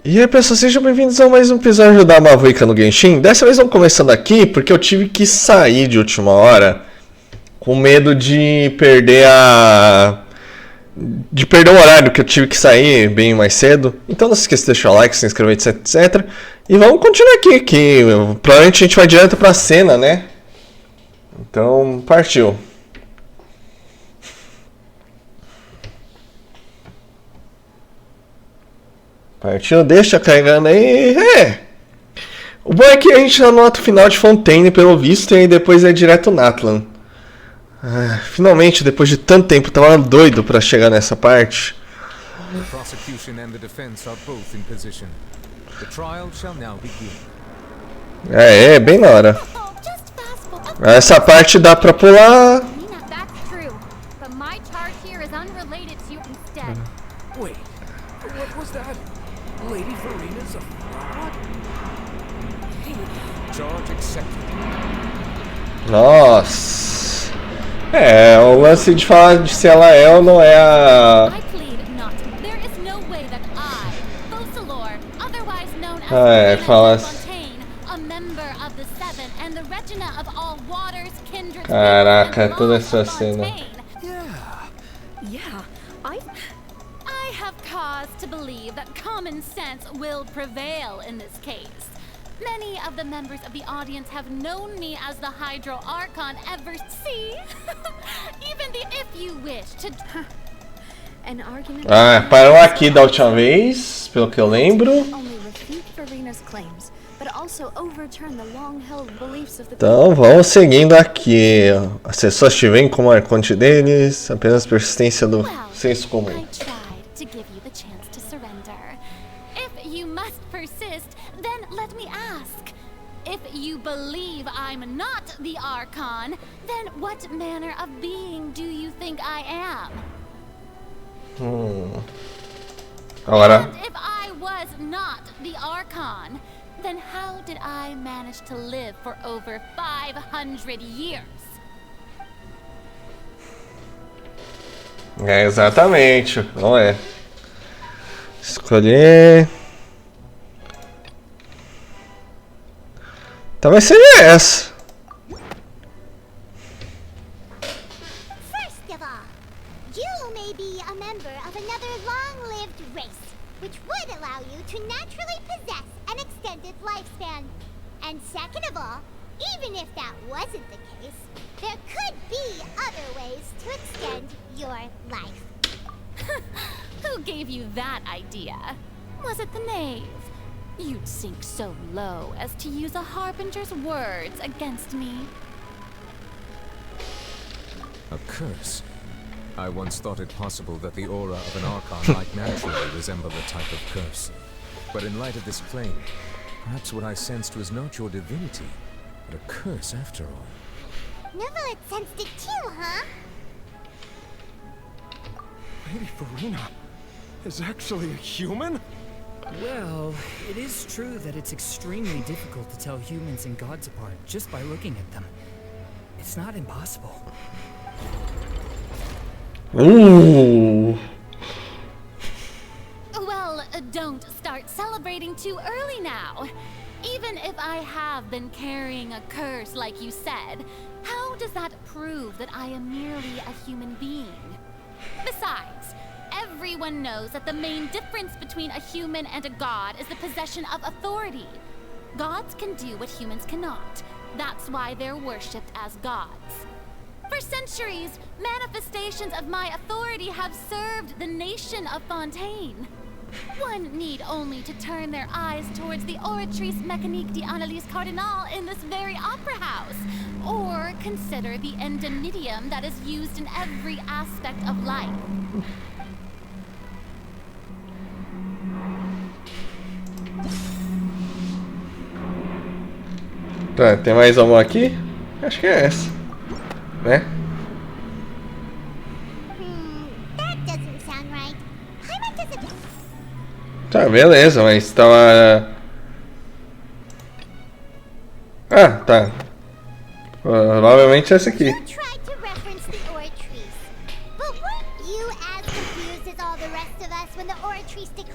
E aí pessoal, sejam bem-vindos a mais um episódio da Mavuika no Genshin. Dessa vez vamos começando aqui porque eu tive que sair de última hora com medo de perder o horário, que eu tive que sair bem mais cedo. Então não se esqueça de deixar o like, se inscrever, etc, etc. E vamos continuar aqui, que provavelmente a gente vai direto pra cena, né? Então, partiu. Partiu, deixa carregando aí. O bom é que a gente já nota o final de Fontaine, pelo visto, e aí depois é direto Natlan. Finalmente, depois de tanto tempo, eu tava doido pra chegar nessa parte. Bem na hora. Essa parte dá pra pular. Nossa. O lance de falar de se ela é ou não é a... fala assim. Caraca, toda essa cena. I have cause to believe that common sense will prevail in this case. Many of the members of the audience have known me as the Hydro Archon ever see. Even if you wish to... An argument... parou aqui da última vez, pelo que eu lembro. Então vamos seguindo aqui. As pessoas te veem como arconte deles, apenas persistência do senso comum. If you believe I'm not the Archon, then what manner of being do you think I am? Agora. And if I was not the Archon, then how did I manage to live for over 500 years? Exatamente, não é. Escolher. Talvez seja essa. First of all, you may be a member of another long-lived race, which would allow you to naturally possess an extended lifespan. And second of all, even if that wasn't the case, there could be other ways to extend your life. Who gave you that idea? Was it the knave? You'd sink so low as to use a harbinger's words against me. A curse? I once thought it possible that the aura of an Archon might naturally resemble a type of curse. But in light of this claim, perhaps what I sensed was not your divinity, but a curse after all. Never had sensed it too, huh? Lady Farina is actually a human? Well, it is true that it's extremely difficult to tell humans and gods apart just by looking at them. It's not impossible. Ooh. Well, don't start celebrating too early now. Even if I have been carrying a curse like you said, how does that prove that I am merely a human being? Besides, everyone knows that the main difference between a human and a god is the possession of authority. Gods can do what humans cannot. That's why they're worshipped as gods. For centuries, manifestations of my authority have served the nation of Fontaine. One need only to turn their eyes towards the Oratrice Mécanique d'Analyse Cardinal in this very opera house, or consider the endemitium that is used in every aspect of life. Tá, tem mais uma aqui? Acho que é essa, né? That doesn't sound right. Paimon doesn't... Tá, beleza, mas tava... tá. Provavelmente essa aqui. You tried to reference the Oratrice, but weren't you as confused as all the rest of us when the Oratrice declared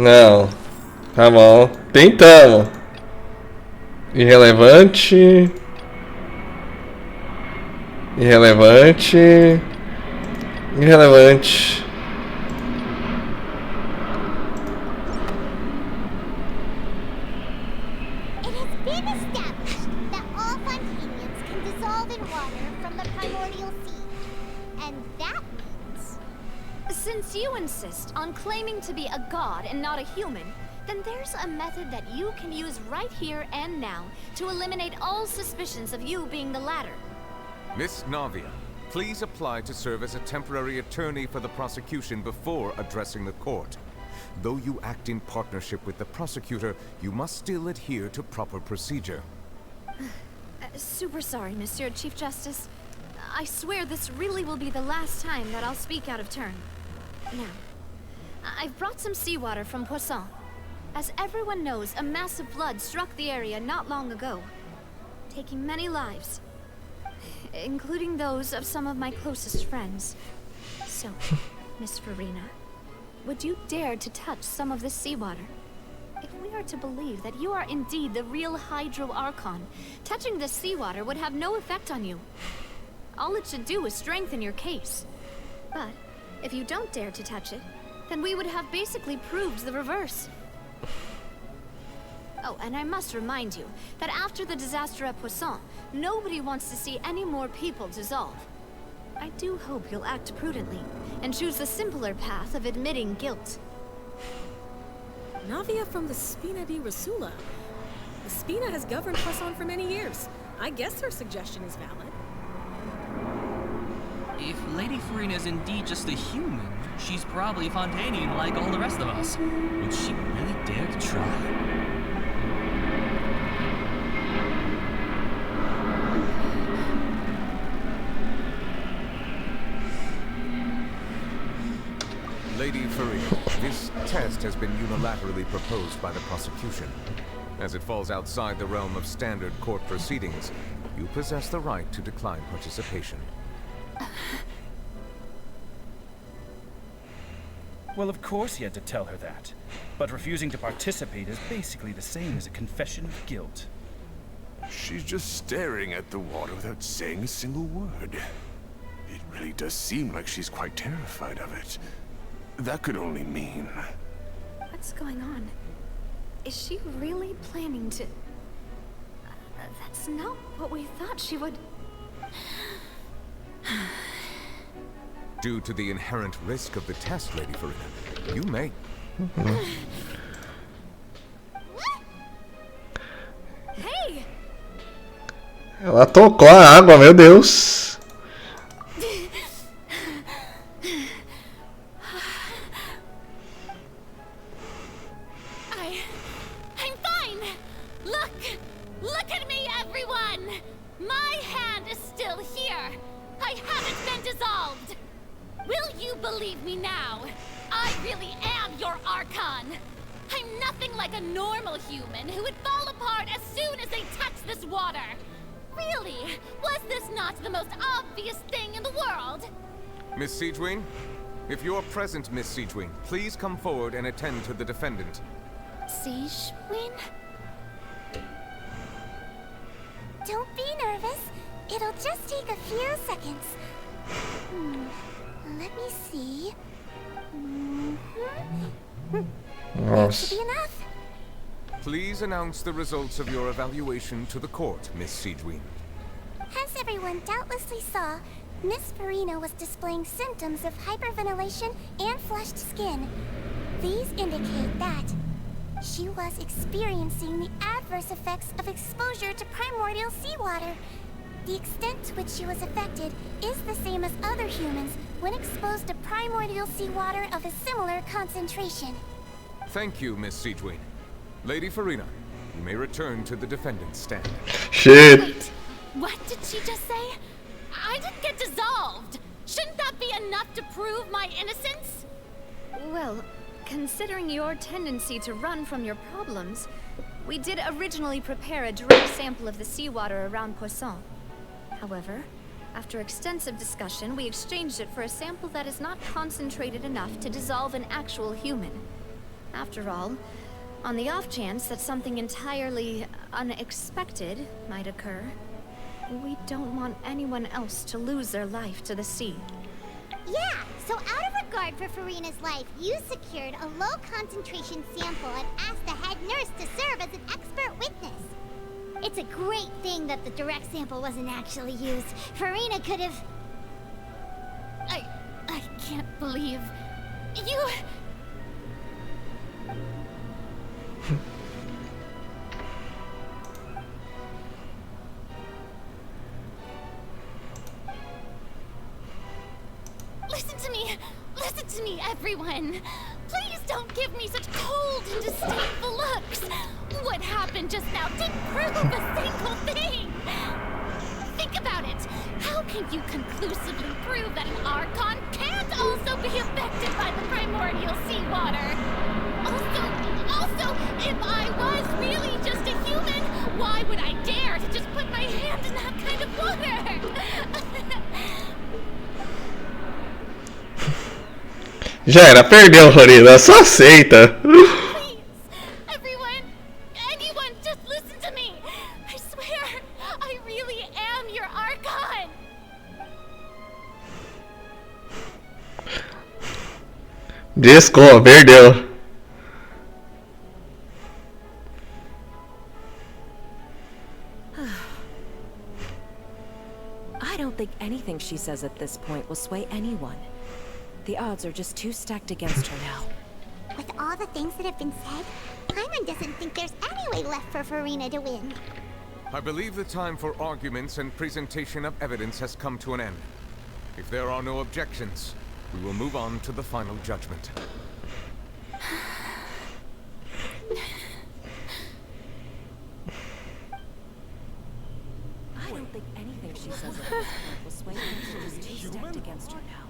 Não. Tá bom. Tentamos. Irrelevante. Irrelevante. Irrelevante. It has been established that all Fontanians can dissolve in water from the primordial sea. And that means... Since you insist on claiming to be a god and not a human, then there's a method that you can use right here and now to eliminate all suspicions of you being the latter. Miss Navia, please apply to serve as a temporary attorney for the prosecution before addressing the court. Though you act in partnership with the prosecutor, you must still adhere to proper procedure. Super sorry, Monsieur Chief Justice. I swear this really will be the last time that I'll speak out of turn. Now, I've brought some seawater from Poisson. As everyone knows, a massive flood struck the area not long ago, taking many lives, including those of some of my closest friends. So, Miss Farina, would you dare to touch some of this seawater? If we are to believe that you are indeed the real Hydro Archon, touching this seawater would have no effect on you. All it should do is strengthen your case. But if you don't dare to touch it, then we would have basically proved the reverse. Oh, and I must remind you that after the disaster at Poisson, nobody wants to see any more people dissolve. I do hope you'll act prudently and choose the simpler path of admitting guilt. Navia from the Spina di Rasula. The Spina has governed Poisson for many years. I guess her suggestion is valid. If Lady Farina is indeed just a human, she's probably a Fontanian like all the rest of us. Would she really dare to try? Lady Farina, this test has been unilaterally proposed by the prosecution. As it falls outside the realm of standard court proceedings, you possess the right to decline participation. Well, of course he had to tell her that. But refusing to participate is basically the same as a confession of guilt. She's just staring at the water without saying a single word. It really does seem like she's quite terrified of it. That could only mean... What's going on? Is she really planning to... that's not what we thought she would... Due to the inherent risk of the test, Lady Farina, you may... Hey! Ela tocou a água, meu Deus. I'm fine! Look at me, everyone! My hand is still here! I haven't been dissolved! Will you believe me now? I really am your Archon! I'm nothing like a normal human who would fall apart as soon as they touch this water! Really? Was this not the most obvious thing in the world? Miss Siegewin? If you're present, Miss Siegewin, please come forward and attend to the defendant. Siegewin? Don't be nervous. It'll just take a few seconds. Let me see. That should be enough. Please announce the results of your evaluation to the court, Miss Siegewin. As everyone doubtlessly saw, Miss Farina was displaying symptoms of hyperventilation and flushed skin. These indicate that she was experiencing the adverse effects of exposure to primordial seawater. The extent to which she was affected is the same as other humans when exposed to primordial seawater of a similar concentration. Thank you, Miss Siegewin. Lady Farina, you may return to the defendant's stand. Shit. Wait, what did she just say? I didn't get dissolved! Shouldn't that be enough to prove my innocence? Well, considering your tendency to run from your problems, we did originally prepare a direct sample of the seawater around Poisson. However, after extensive discussion, we exchanged it for a sample that is not concentrated enough to dissolve an actual human. After all, on the off chance that something entirely unexpected might occur, we don't want anyone else to lose their life to the sea. Yeah, so out of regard for Farina's life, you secured a low-concentration sample and asked the head nurse to serve as an expert witness. It's a great thing that the direct sample wasn't actually used. Farina could have... I can't believe... you... Listen to me, everyone. Please don't give me such cold and disdainful looks. What happened just now didn't prove a single thing. Think about it. How can you conclusively prove that an Archon can't also be affected by the primordial seawater? Also, if I was really just a human, why would I dare to just put my hand in that kind of water? Já era, perdeu, Farina. Só aceita. Please, everyone, anyone, just listen to me. I swear, I really am your Archon. Desculpa, perdeu. I don't think anything she says at this point will sway anyone. The odds are just too stacked against her now. With all the things that have been said, Paimon doesn't think there's any way left for Farina to win. I believe the time for arguments and presentation of evidence has come to an end. If there are no objections, we will move on to the final judgment. I don't think anything she says at this point will sway anyone. She's too stacked against her now.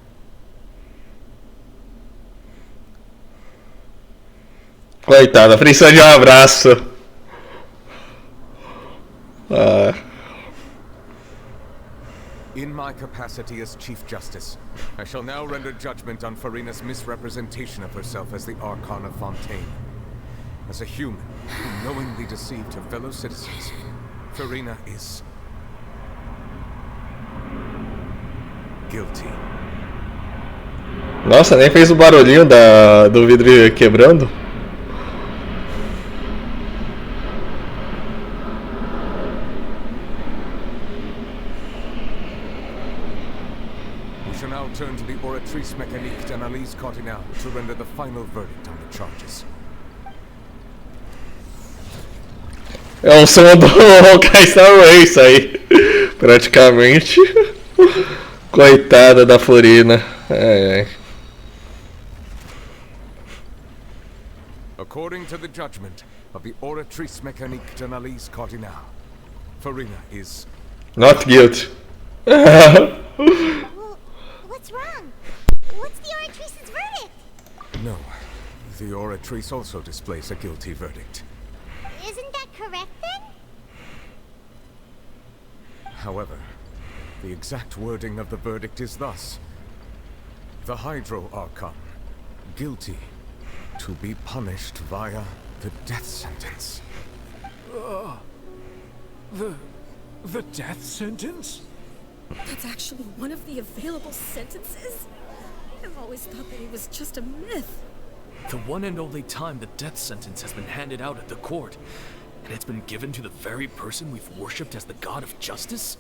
Coitada, precisa de um abraço. In my capacity as Chief Justice, I shall now render judgment on Farina's misrepresentation of herself as the Archon of Fontaine. As a human who knowingly deceived her fellow citizens, Farina is... guilty. Nossa, nem fez o barulhinho do vidro quebrando. We shall now turn to the Oratrice Mécanique d'Analyse Cardinale to render the final verdict on the charges. É o som do Hawkeye Star Race aí, praticamente. Coitada da Farina. Ai, ai. According to the judgment of the Oratrice Mécanique d'Analyse Cardinale, Farina is... not guilty. Well, what's wrong? What's the Oratrice's verdict? No. The Oratrice also displays a guilty verdict. Isn't that correct then? However, the exact wording of the verdict is thus. The Hydro Archon, guilty, to be punished via the death sentence. The death sentence? That's actually one of the available sentences? I've always thought that it was just a myth. The one and only time the death sentence has been handed out at the court, and it's been given to the very person we've worshipped as the god of justice?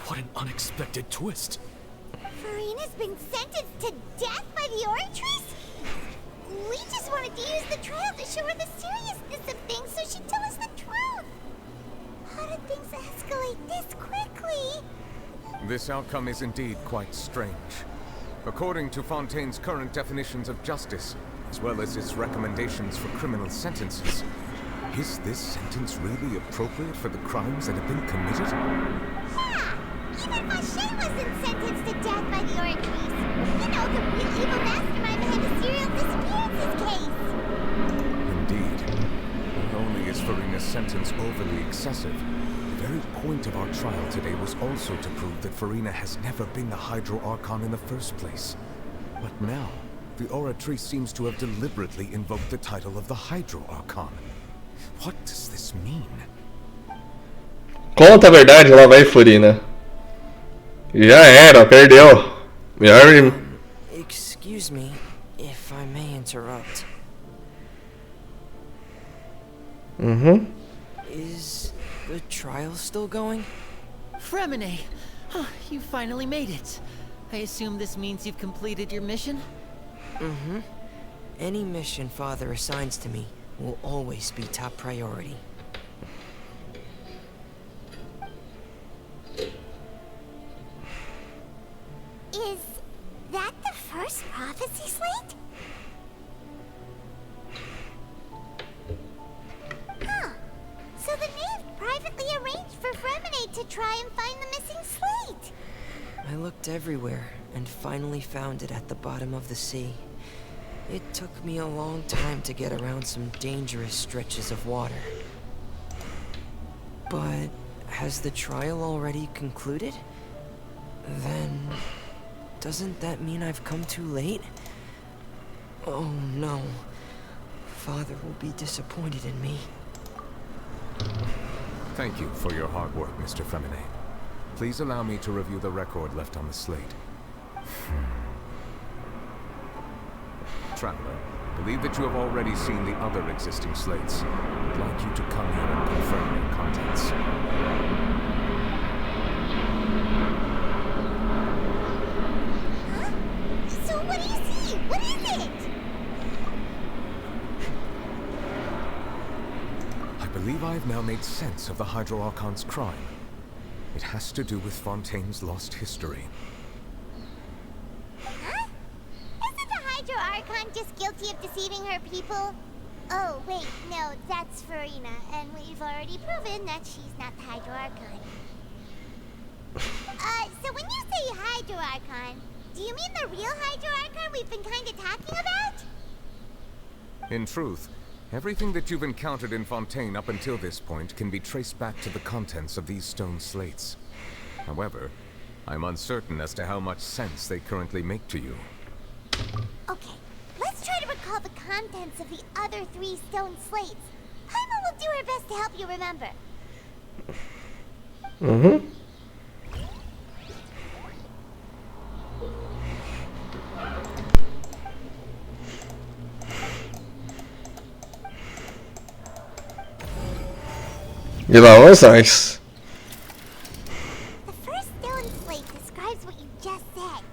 What an unexpected twist. Farina's been sentenced to death by the Oratrice? We just wanted to use the trial to show her the seriousness of things so she'd tell us the truth. How did things escalate this quickly? This outcome is indeed quite strange. According to Fontaine's current definitions of justice, as well as its recommendations for criminal sentences, is this sentence really appropriate for the crimes that have been committed? Yeah! Even Fauché wasn't sentenced to death by the Oratrice. You know, the real evil mastermind behind the serial disappearances case. Indeed. Not only is Farina's sentence overly excessive, the very point of our trial today was also to prove that Farina has never been the Hydro Archon in the first place. But now, The Aura Tree seems to have deliberately invoked the title of the Hydro Archon. What does this mean? Conta a verdade, lá vai Furina. Já era, perdeu. Melhor. Excuse me, if I may interrupt. Is the trial still going? Fremine! Oh, you finally made it. I assume this means you've completed your mission? Any mission Father assigns to me will always be top priority. Is that the first prophecy slate? Huh. So the knave privately arranged for Fremine to try and find the missing slate. I looked everywhere and finally found it at the bottom of the sea. It took me a long time to get around some dangerous stretches of water. But has the trial already concluded? Then doesn't that mean I've come too late? Oh no. Father will be disappointed in me. Thank you for your hard work, Mr. Fremine. Please allow me to review the record left on the slate. Traveler, believe that you have already seen the other existing slates. I'd like you to come here and confirm their contents. Huh? So what do you see? What is it? I believe I have now made sense of the Hydro Archon's crime. It has to do with Fontaine's lost history. Huh? Isn't the Hydro Archon just guilty of deceiving her people? Oh, wait, no, that's Farina, and we've already proven that she's not the Hydro Archon. So when you say Hydro Archon, do you mean the real Hydro Archon we've been kinda talking about? In truth, everything that you've encountered in Fontaine up until this point can be traced back to the contents of these stone slates. However, I'm uncertain as to how much sense they currently make to you. Okay, let's try to recall the contents of the other 3 stone slates. Paimon will do her best to help you remember. E lá vamos nós. The first stone slate describes what you just said.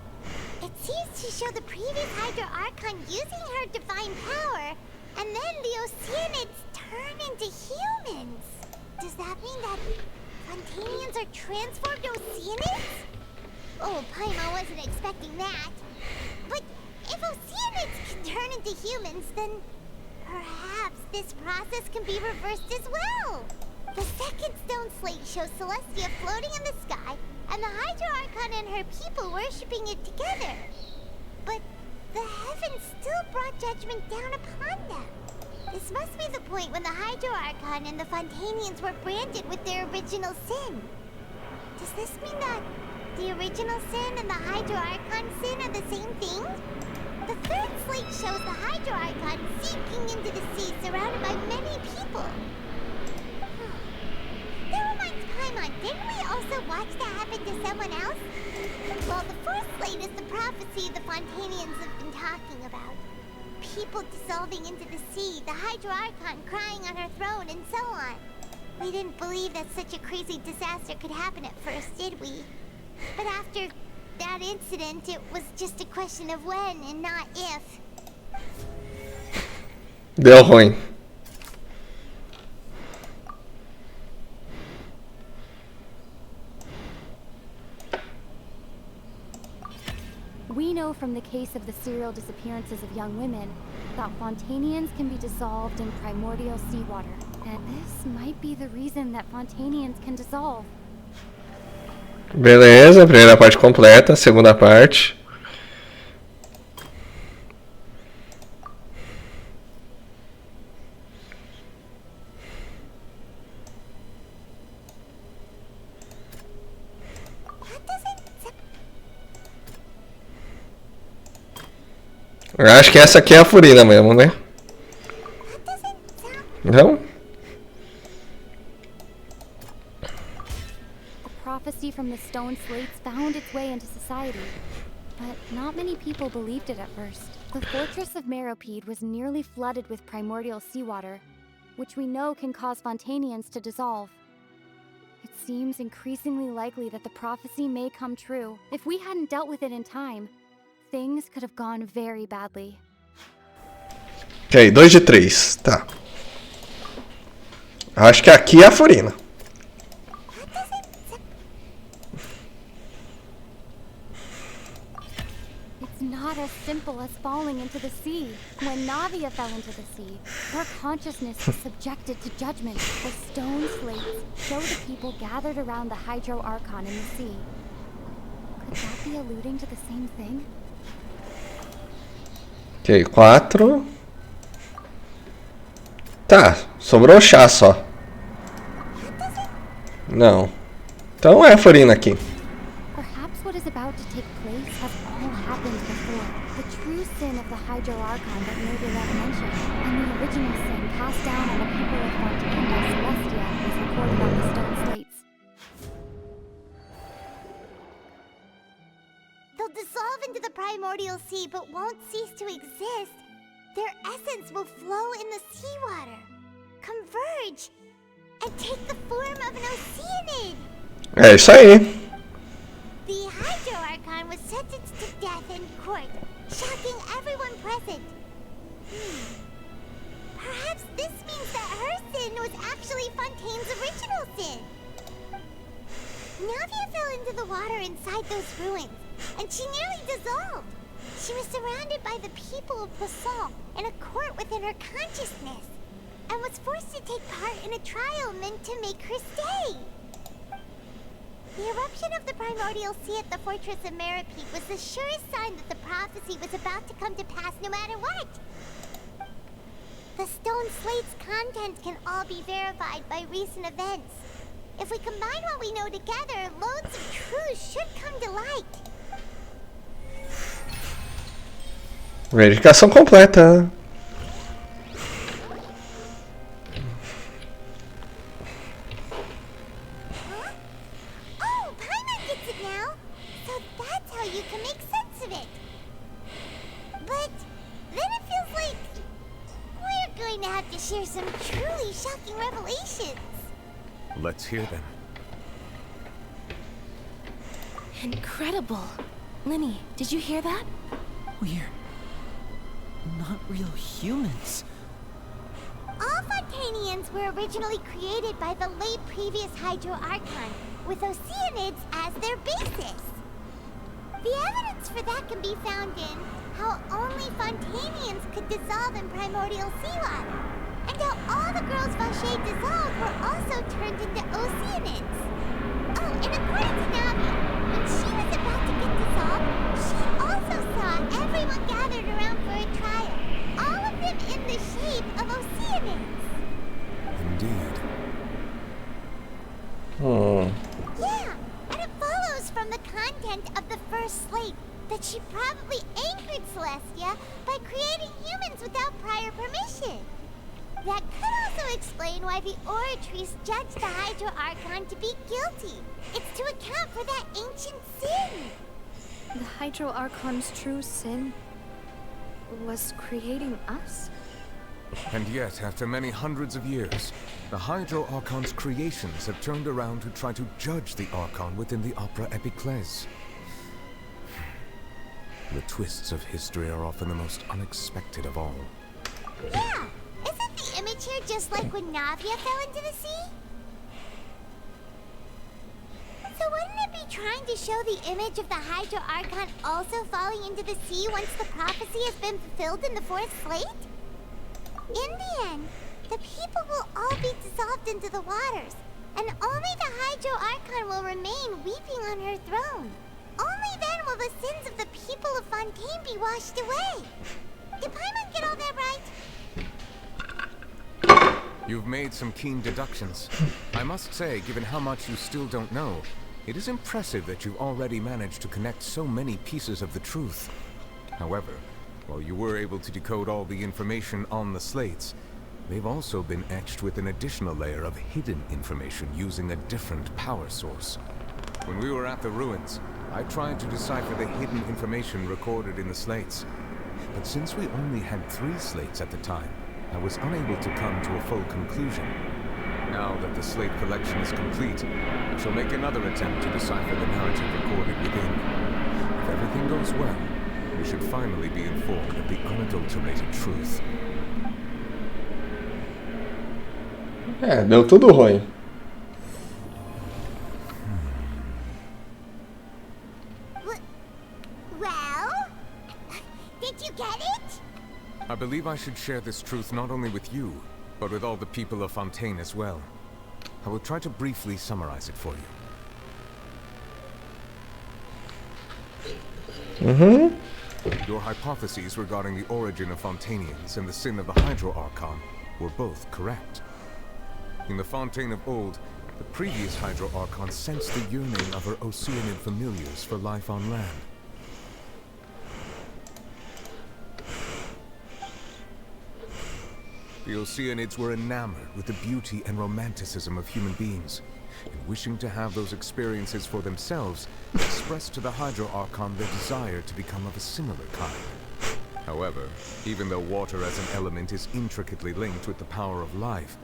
It seems to show the previous Hydro Archon using her divine power, and then the Oceanids turn into humans. Does that mean that Fontainians are transformed Oceanids? Oh, Paimon wasn't expecting that. But if Oceanids can turn into humans, then perhaps this process can be reversed as well. The second stone slate shows Celestia floating in the sky, and the Hydro Archon and her people worshipping it together. But the heavens still brought judgment down upon them. This must be the point when the Hydro Archon and the Fontainians were branded with their original sin. Does this mean that the original sin and the Hydro Archon sin are the same thing? The third slate shows the Hydro Archon sinking into the sea surrounded by many people. That reminds Paimon, didn't we also watch that happen to someone else? Well, the fourth slate is the prophecy the Fontainians have been talking about. People dissolving into the sea, the Hydro Archon crying on her throne, and so on. We didn't believe that such a crazy disaster could happen at first, did we? But after that incident, it was just a question of when and not if. Deu ruim. We know from the case of the serial disappearances of young women that Fontainians can be dissolved in primordial seawater. And this might be the reason that Fontainians can dissolve. Beleza, primeira parte completa, segunda parte. Eu acho que essa aqui é a Furina mesmo, né? Não? A prophecy from the stone slates found its way into society, but not many people believed it at first. The fortress of Meropide was nearly flooded with primordial seawater, which we know can cause Fontanians to dissolve. It seems increasingly likely that the prophecy may come true. If we hadn't dealt with it in time, things could have gone very badly. Ok, 2 de 3. Tá. Acho que aqui é a Furina. It's not as simple as falling into the sea. When Navia fell into the sea, her consciousness was subjected to judgment. The stone slates show the people gathered around the Hydro Archon in the sea. Could that be alluding to the same thing? Ok, 4. Tá, sobrou o chá só. Não. Então é a Furina aqui. Perhaps what is about to take place has all happened before. The true sin of the Hydro Archon that Nobunaga mentioned, and the original sin cast down on the people of Fontaine by Celestia is recorded on the stone slates. They'll dissolve into the primordial sea but won't cease to exist. Their essence will flow in the seawater, converge, and take the form of an Oceanid. É isso aí. The Hydro Archon was sentenced to death in court, shocking everyone present. Perhaps this means that her sin was actually Fontaine's original sin. Navia fell into the water inside those ruins, and she nearly dissolved. She was surrounded by the people of Poisson in a court within her consciousness, and was forced to take part in a trial meant to make her stay. The eruption of the primordial sea at the fortress of Meropide was the surest sign that the prophecy was about to come to pass no matter what. The stone slate's content can all be verified by recent events. If we combine what we know together, loads of truths should come to light. Verificação completa. Oh, Paimon gets it now! So that's how you can make sense of it. But then it feels like we're going to have to share some truly shocking revelations. Let's hear them. Incredible. Linny, did you hear that? We're not real humans. All Fontanians were originally created by the late previous Hydro Archon, with Oceanids as their basis. The evidence for that can be found in how only Fontanians could dissolve in primordial seawater, and how all the girls Vacher dissolved were also turned into Oceanids. Oh, and according to Navi, when she was about to get dissolved, she also saw everyone gathered around for a trial, all of them in the shape of Oceanids. Indeed. Yeah, and it follows from the content of the first slate that she probably anchored Celestia by creating humans without prior permission. That could also explain why the Oratrice judged the Hydro Archon to be guilty. It's to account for that ancient sin. The Hydro Archon's true sin was creating us? And yet, after many hundreds of years, the Hydro Archon's creations have turned around to try to judge the Archon within the Opera Epiclese. The twists of history are often the most unexpected of all. Yeah, isn't the image here just like when Navia fell into the sea? So wouldn't it be trying to show the image of the Hydro Archon also falling into the sea once the prophecy has been fulfilled in the fourth slate? In the end, the people will all be dissolved into the waters, and only the Hydro Archon will remain weeping on her throne. Only then will the sins of the people of Fontaine be washed away. Did Paimon get all that right? You've made some keen deductions. I must say, given how much you still don't know, it is impressive that you've already managed to connect so many pieces of the truth. However, While you were able to decode all the information on the slates, they've also been etched with an additional layer of hidden information using a different power source. When we were at the ruins, I tried to decipher the hidden information recorded in the slates. But since we only had 3 slates at the time, I was unable to come to a full conclusion. Now that the slate collection is complete, I shall make another attempt to decipher the narrative recorded within. If everything goes well, we should finally be informed of the unadulterated truth. Deu tudo ruim. Well, did you get it? I believe I should share this truth not only with you, but with all the people of Fontaine as well. I will try to briefly summarize it for you. Your hypotheses regarding the origin of Fontainians and the sin of the Hydro Archon were both correct. In the Fontaine of old, the previous Hydro Archon sensed the yearning of her Oceanid familiars for life on land. The Oceanids were enamored with the beauty and romanticism of human beings, and wishing to have those experiences for themselves, expressed to the Hydro Archon their desire to become of a similar kind. However, even though water as an element is intricately linked with the power of life,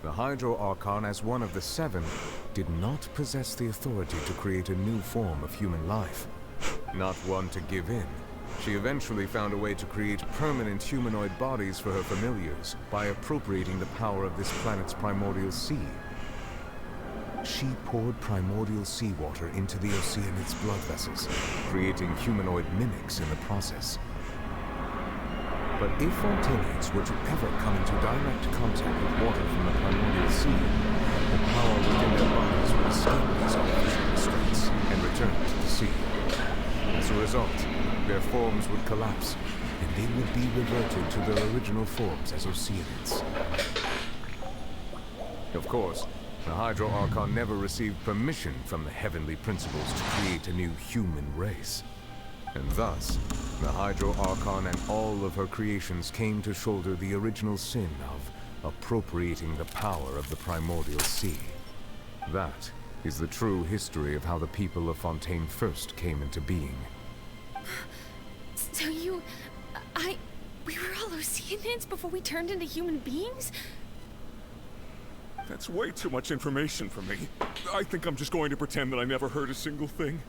the Hydro Archon, as one of the 7, did not possess the authority to create a new form of human life. Not one to give in, she eventually found a way to create permanent humanoid bodies for her familiars by appropriating the power of this planet's primordial sea. She poured primordial seawater into the Oceanid's blood vessels, creating humanoid mimics in the process. But if Fontainians were to ever come into direct contact with water from the primordial sea, the power within their bodies would escape these artificial restraints and return to the sea. As a result, their forms would collapse, and they would be reverted to their original forms as Oceanids. Of course, the Hydro Archon never received permission from the heavenly principles to create a new human race. And thus, the Hydro Archon and all of her creations came to shoulder the original sin of appropriating the power of the primordial sea. That is the true history of how the people of Fontaine first came into being. So we were all Oceanids before we turned into human beings? That's way too much information for me. I think I'm just going to pretend that I never heard a single thing.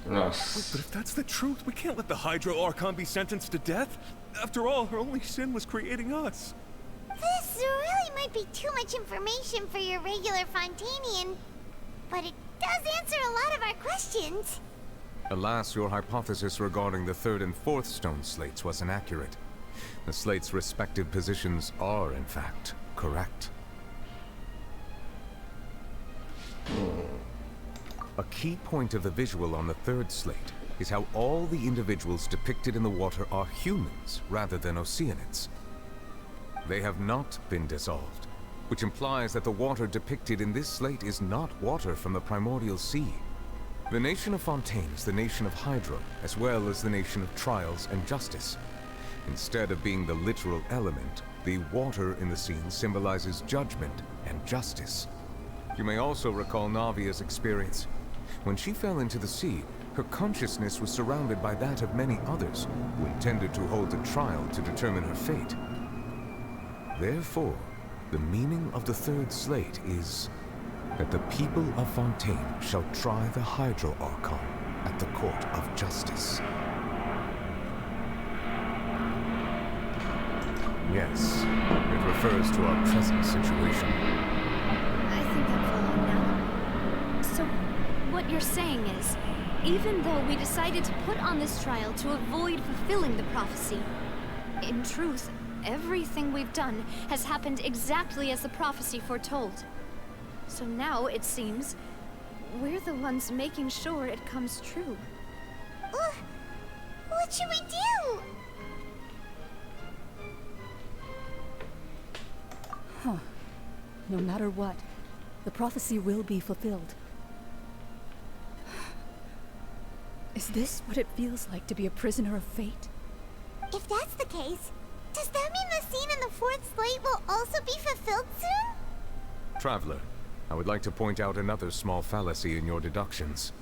Nossa. But if that's the truth, we can't let the Hydro Archon be sentenced to death. After all, her only sin was creating us. This really might be too much information for your regular Fontainian, but it does answer a lot of our questions. Alas, your hypothesis regarding the 3rd and 4th stone slates was inaccurate. The slates' respective positions are, in fact, correct. A key point of the visual on the 3rd slate is how all the individuals depicted in the water are humans rather than Oceanids. They have not been dissolved, which implies that the water depicted in this slate is not water from the primordial sea. The nation of Fontaine is the nation of Hydro, as well as the nation of trials and justice. Instead of being the literal element, the water in the scene symbolizes judgment and justice. You may also recall Navia's experience. When she fell into the sea, her consciousness was surrounded by that of many others who intended to hold a trial to determine her fate. Therefore, the meaning of the 3rd slate is that the people of Fontaine shall try the Hydro Archon at the court of justice. Yes, it refers to our present situation. I think I'm following now. So, what you're saying is, even though we decided to put on this trial to avoid fulfilling the prophecy, in truth, everything we've done has happened exactly as the prophecy foretold. So now, it seems, we're the ones making sure it comes true. What should we do? Huh. No matter what, the prophecy will be fulfilled. Is this what it feels like to be a prisoner of fate? If that's the case, does that mean the scene in the fourth slate will also be fulfilled soon? Traveler, I would like to point out another small fallacy in your deductions.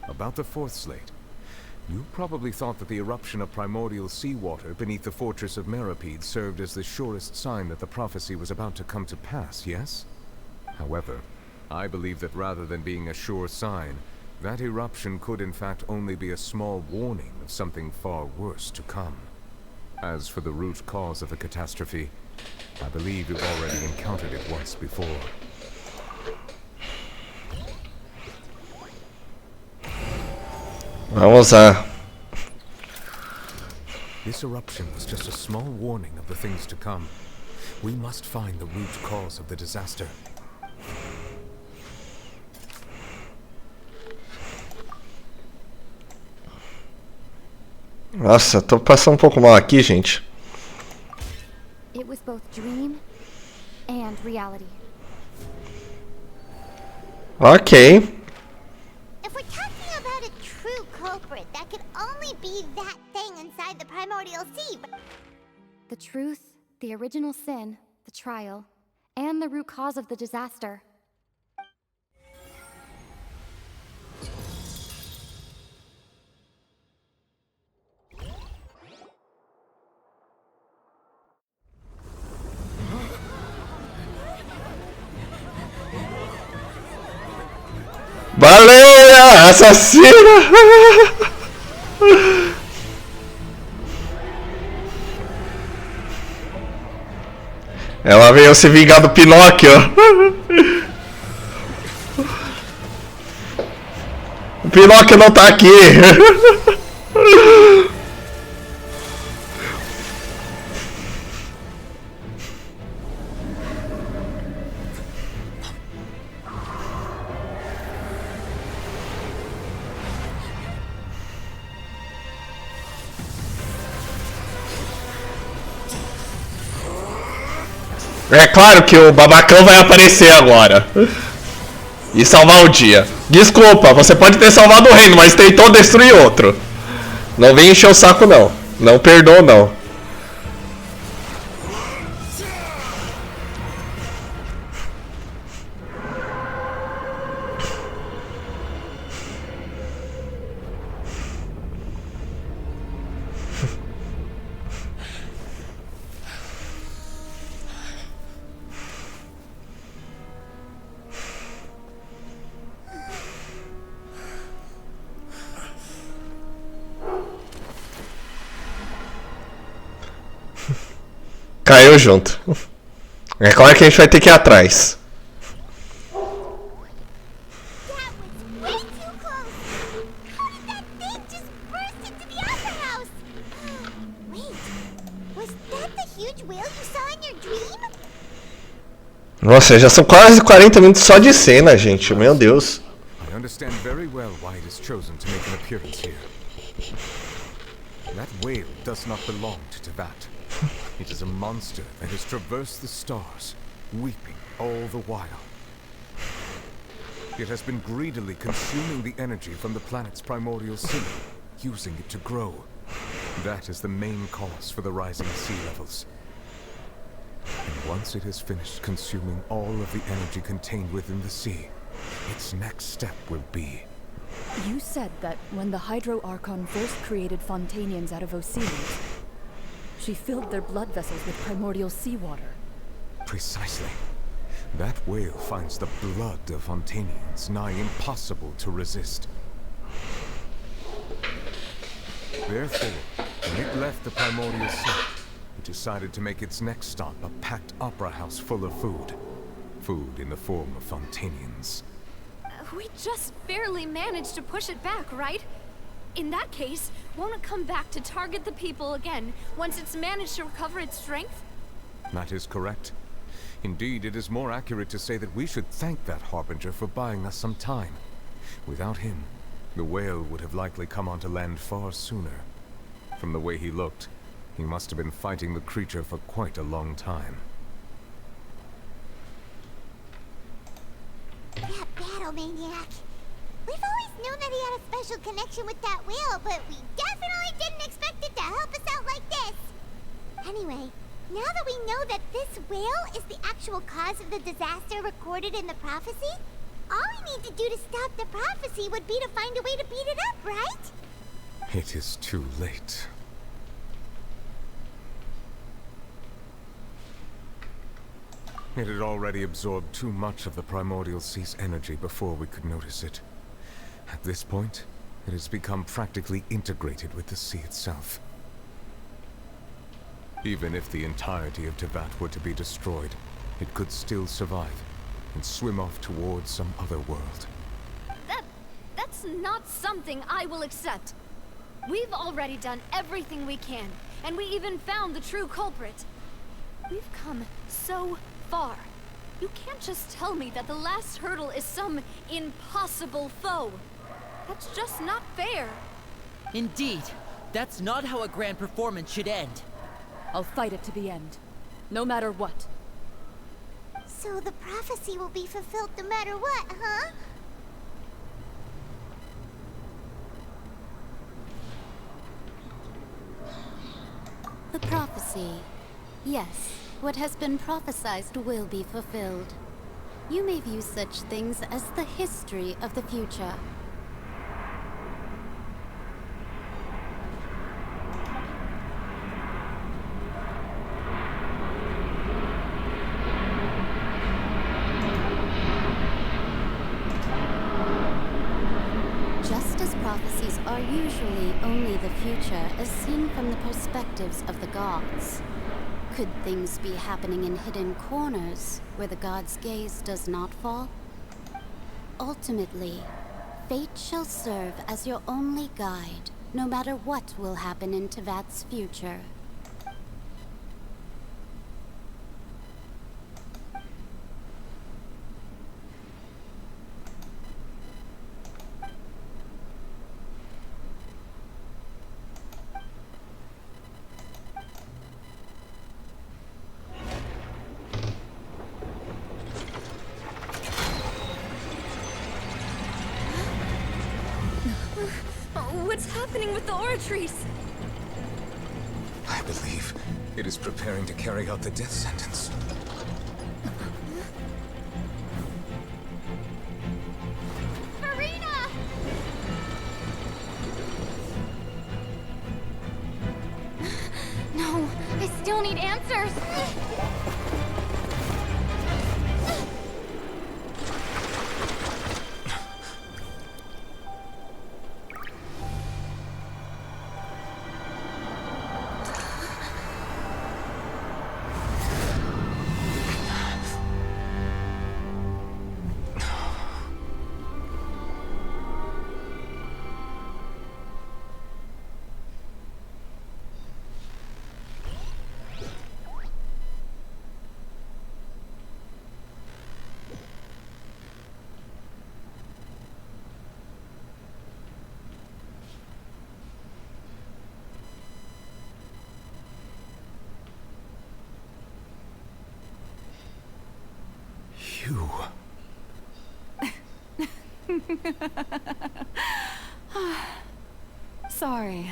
About the fourth slate, you probably thought that the eruption of primordial seawater beneath the fortress of Meripede served as the surest sign that the prophecy was about to come to pass, yes? However, I believe that rather than being a sure sign, that eruption could in fact only be a small warning of something far worse to come. As for the root cause of the catastrophe, I believe you've already encountered it once before. Vamos lá. This eruption was just a small warning of the things to come. We must find the root cause of the disaster. Nossa, tô passando um pouco mal aqui, gente. It was both dream and reality. Ok. If we're talking about a true culprit, that could only be that thing inside the primordial sea. The truth, the original sin, the trial, and the root cause of the disaster. Baleia! Assassina! Ela veio se vingar do Pinóquio. O Pinóquio não tá aqui. É claro que o babacão vai aparecer agora e salvar o dia. Desculpa, você pode ter salvado o reino, mas tentou destruir outro. Não vem encher o saco não. Não perdoa não. Caiu junto. É claro que a gente vai ter que ir atrás. Nossa, já são quase 40 minutos só de cena, gente. Meu Deus. I understand very well why it is chosen to make an appearance here. That whale does not belong to Tevat. It is a monster that has traversed the stars, weeping all the while. It has been greedily consuming the energy from the planet's primordial sea, using it to grow. That is the main cause for the rising sea levels. And once it has finished consuming all of the energy contained within the sea, its next step will be... You said that when the Hydro Archon first created Fontanians out of Osirians, she filled their blood vessels with primordial seawater. Precisely. That whale finds the blood of Fontanians nigh impossible to resist. Therefore, when it left the primordial sea, it decided to make its next stop a packed opera house full of food. Food in the form of Fontanians. We just barely managed to push it back, right? In that case, won't it come back to target the people again once it's managed to recover its strength? That is correct. Indeed, it is more accurate to say that we should thank that Harbinger for buying us some time. Without him, the whale would have likely come onto land far sooner. From the way he looked, he must have been fighting the creature for quite a long time. That battle maniac. We've always known that he had a special connection with that whale, but we definitely didn't expect it to help us out like this. Anyway, now that we know that this whale is the actual cause of the disaster recorded in the prophecy, all we need to do to stop the prophecy would be to find a way to beat it up, right? It is too late. It had already absorbed too much of the primordial sea's energy before we could notice it. At this point, it has become practically integrated with the sea itself. Even if the entirety of Teyvat were to be destroyed, it could still survive and swim off towards some other world. That's not something I will accept. We've already done everything we can, and we even found the true culprit. We've come so far. You can't just tell me that the last hurdle is some impossible foe. That's just not fair. Indeed. That's not how a grand performance should end. I'll fight it to the end. No matter what. So the prophecy will be fulfilled no matter what, huh? The prophecy. Yes, what has been prophesied will be fulfilled. You may view such things as the history of the future. Just as prophecies are usually only the future as seen from the perspectives of the gods, could things be happening in hidden corners where the god's gaze does not fall? Ultimately, fate shall serve as your only guide, no matter what will happen in Teyvat's future. What's happening with the aura trees? I believe it is preparing to carry out the death sentence. Marina! No, I still need answers. You... Sorry.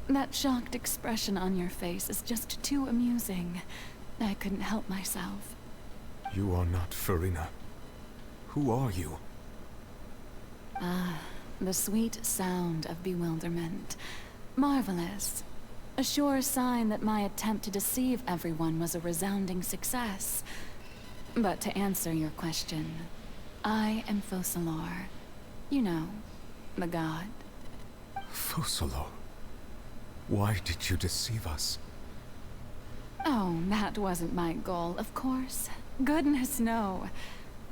That shocked expression on your face is just too amusing. I couldn't help myself. You are not Farina. Who are you? The sweet sound of bewilderment. Marvelous. A sure sign that my attempt to deceive everyone was a resounding success. But to answer your question, I am Focalor. You know, the god. Focalor? Why did you deceive us? Oh, that wasn't my goal, of course. Goodness, no.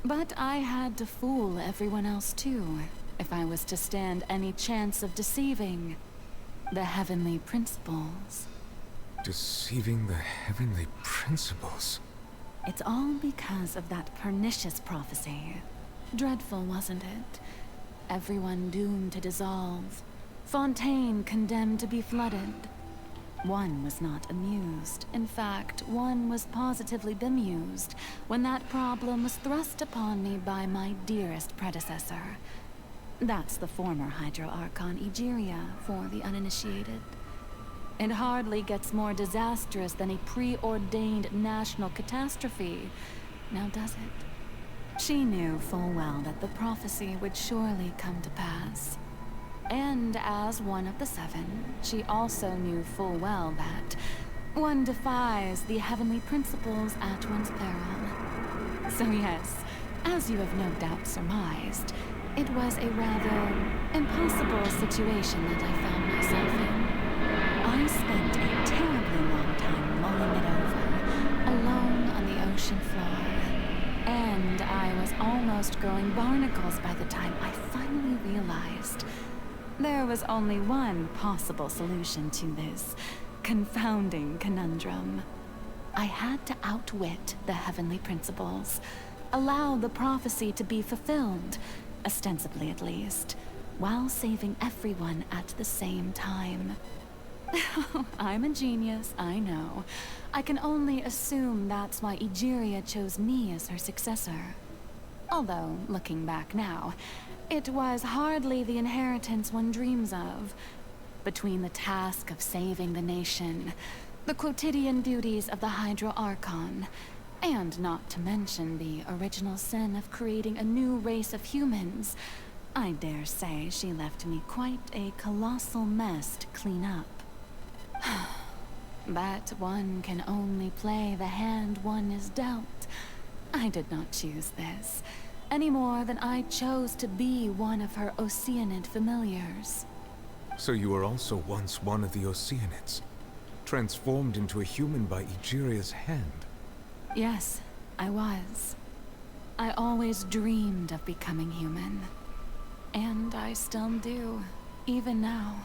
But I had to fool everyone else too, if I was to stand any chance of deceiving the heavenly principles. Deceiving the heavenly principles? It's all because of that pernicious prophecy. Dreadful, wasn't it? Everyone doomed to dissolve. Fontaine condemned to be flooded. One was not amused. In fact, one was positively bemused when that problem was thrust upon me by my dearest predecessor. That's the former Hydro Archon Egeria for the uninitiated. It hardly gets more disastrous than a preordained national catastrophe, now does it? She knew full well that the prophecy would surely come to pass. And as one of the seven, she also knew full well that one defies the heavenly principles at one's peril. So yes, as you have no doubt surmised, it was a rather impossible situation that I found myself in. I spent a terribly long time mulling it over, alone on the ocean floor. And I was almost growing barnacles by the time I finally realized there was only one possible solution to this confounding conundrum. I had to outwit the heavenly principles, allow the prophecy to be fulfilled, ostensibly at least, while saving everyone at the same time. I'm a genius, I know. I can only assume that's why Egeria chose me as her successor. Although, looking back now, it was hardly the inheritance one dreams of. Between the task of saving the nation, the quotidian duties of the Hydro Archon, and not to mention the original sin of creating a new race of humans, I dare say she left me quite a colossal mess to clean up. But one can only play the hand one is dealt. I did not choose this, any more than I chose to be one of her Oceanid familiars. So you were also once one of the Oceanids, transformed into a human by Egeria's hand? Yes, I was. I always dreamed of becoming human. And I still do, even now.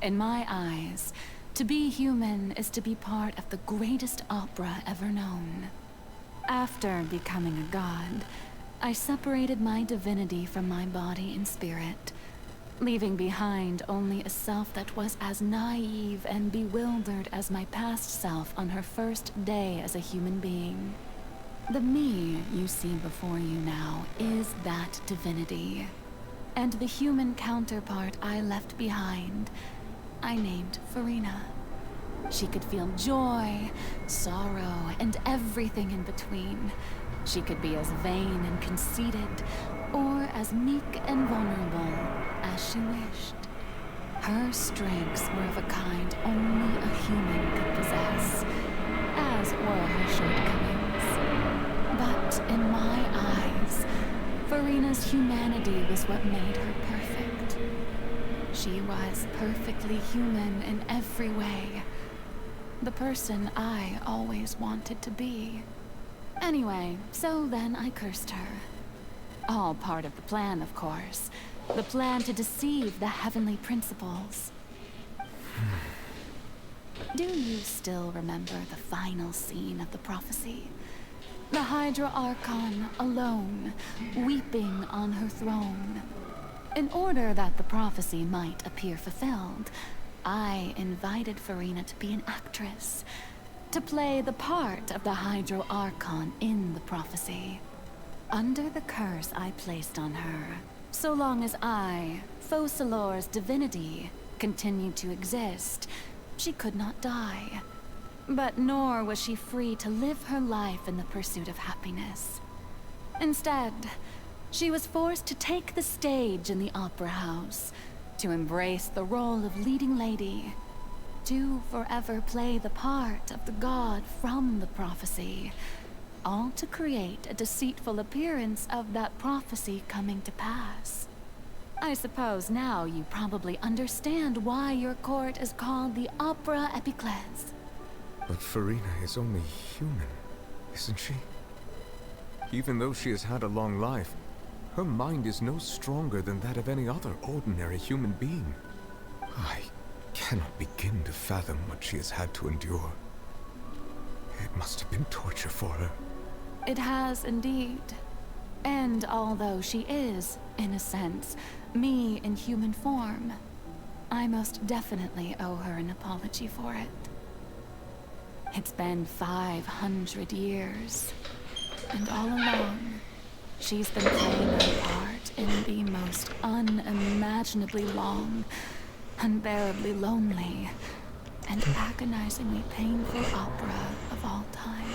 In my eyes, to be human is to be part of the greatest opera ever known. After becoming a god, I separated my divinity from my body and spirit, leaving behind only a self that was as naive and bewildered as my past self on her first day as a human being. The me you see before you now is that divinity. And the human counterpart I left behind, I named Farina. She could feel joy, sorrow, and everything in between. She could be as vain and conceited, or as meek and vulnerable as she wished. Her strengths were of a kind only a human could possess, as were her shortcomings. But in my eyes, Farina's humanity was what made her perfect. She was perfectly human in every way. The person I always wanted to be. Anyway, so then I cursed her. All part of the plan, of course. The plan to deceive the heavenly principles. Do you still remember the final scene of the prophecy? The Hydra Archon alone, weeping on her throne. In order that the prophecy might appear fulfilled, I invited Farina to be an actress, to play the part of the Hydro Archon in the prophecy. Under the curse I placed on her, so long as I, Focalor's divinity, continued to exist, she could not die. But nor was she free to live her life in the pursuit of happiness. Instead, she was forced to take the stage in the opera house, to embrace the role of leading lady, to forever play the part of the god from the prophecy, all to create a deceitful appearance of that prophecy coming to pass. I suppose now you probably understand why your court is called the Opera Epiclese. But Farina is only human, isn't she? Even though she has had a long life, her mind is no stronger than that of any other ordinary human being. I cannot begin to fathom what she has had to endure. It must have been torture for her. It has indeed. And although she is, in a sense, me in human form, I most definitely owe her an apology for it. It's been 500 years, and all along, She's been playing her part in the most unimaginably long, unbearably lonely, and agonizingly painful opera of all time.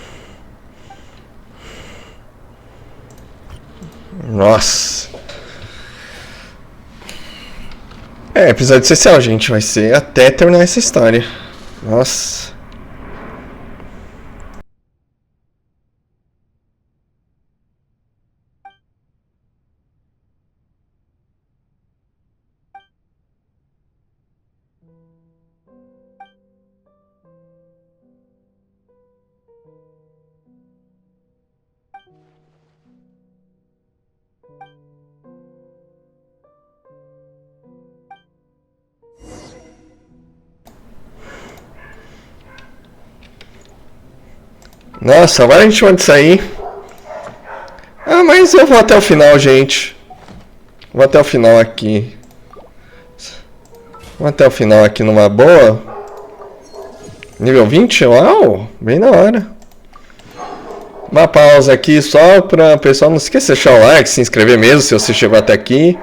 Nossa. Episódio especial, gente. Vai ser até terminar essa história. Nossa. Nossa, agora a gente pode sair. Ah, mas eu vou até o final, gente. Vou até o final aqui. Vou até o final aqui numa boa. Nível 20? Uau, bem na hora. Uma pausa aqui só para o pessoal não esquecer de deixar o like, se inscrever mesmo se você chegou até aqui.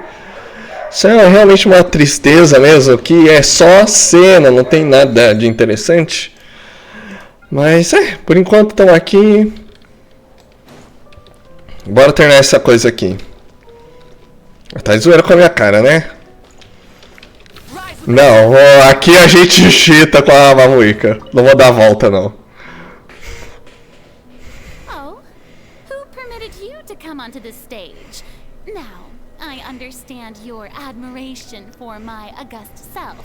Isso é realmente uma tristeza mesmo, que é só cena, não tem nada de interessante. Mas por enquanto estão aqui. Bora terminar essa coisa aqui. Tá de zoeira com a minha cara, né? Não, aqui a gente cheata com a Mavuika. Não vou dar a volta, não. Oh, who permitted you to come onto this stage? Now, I understand your admiration for my august self,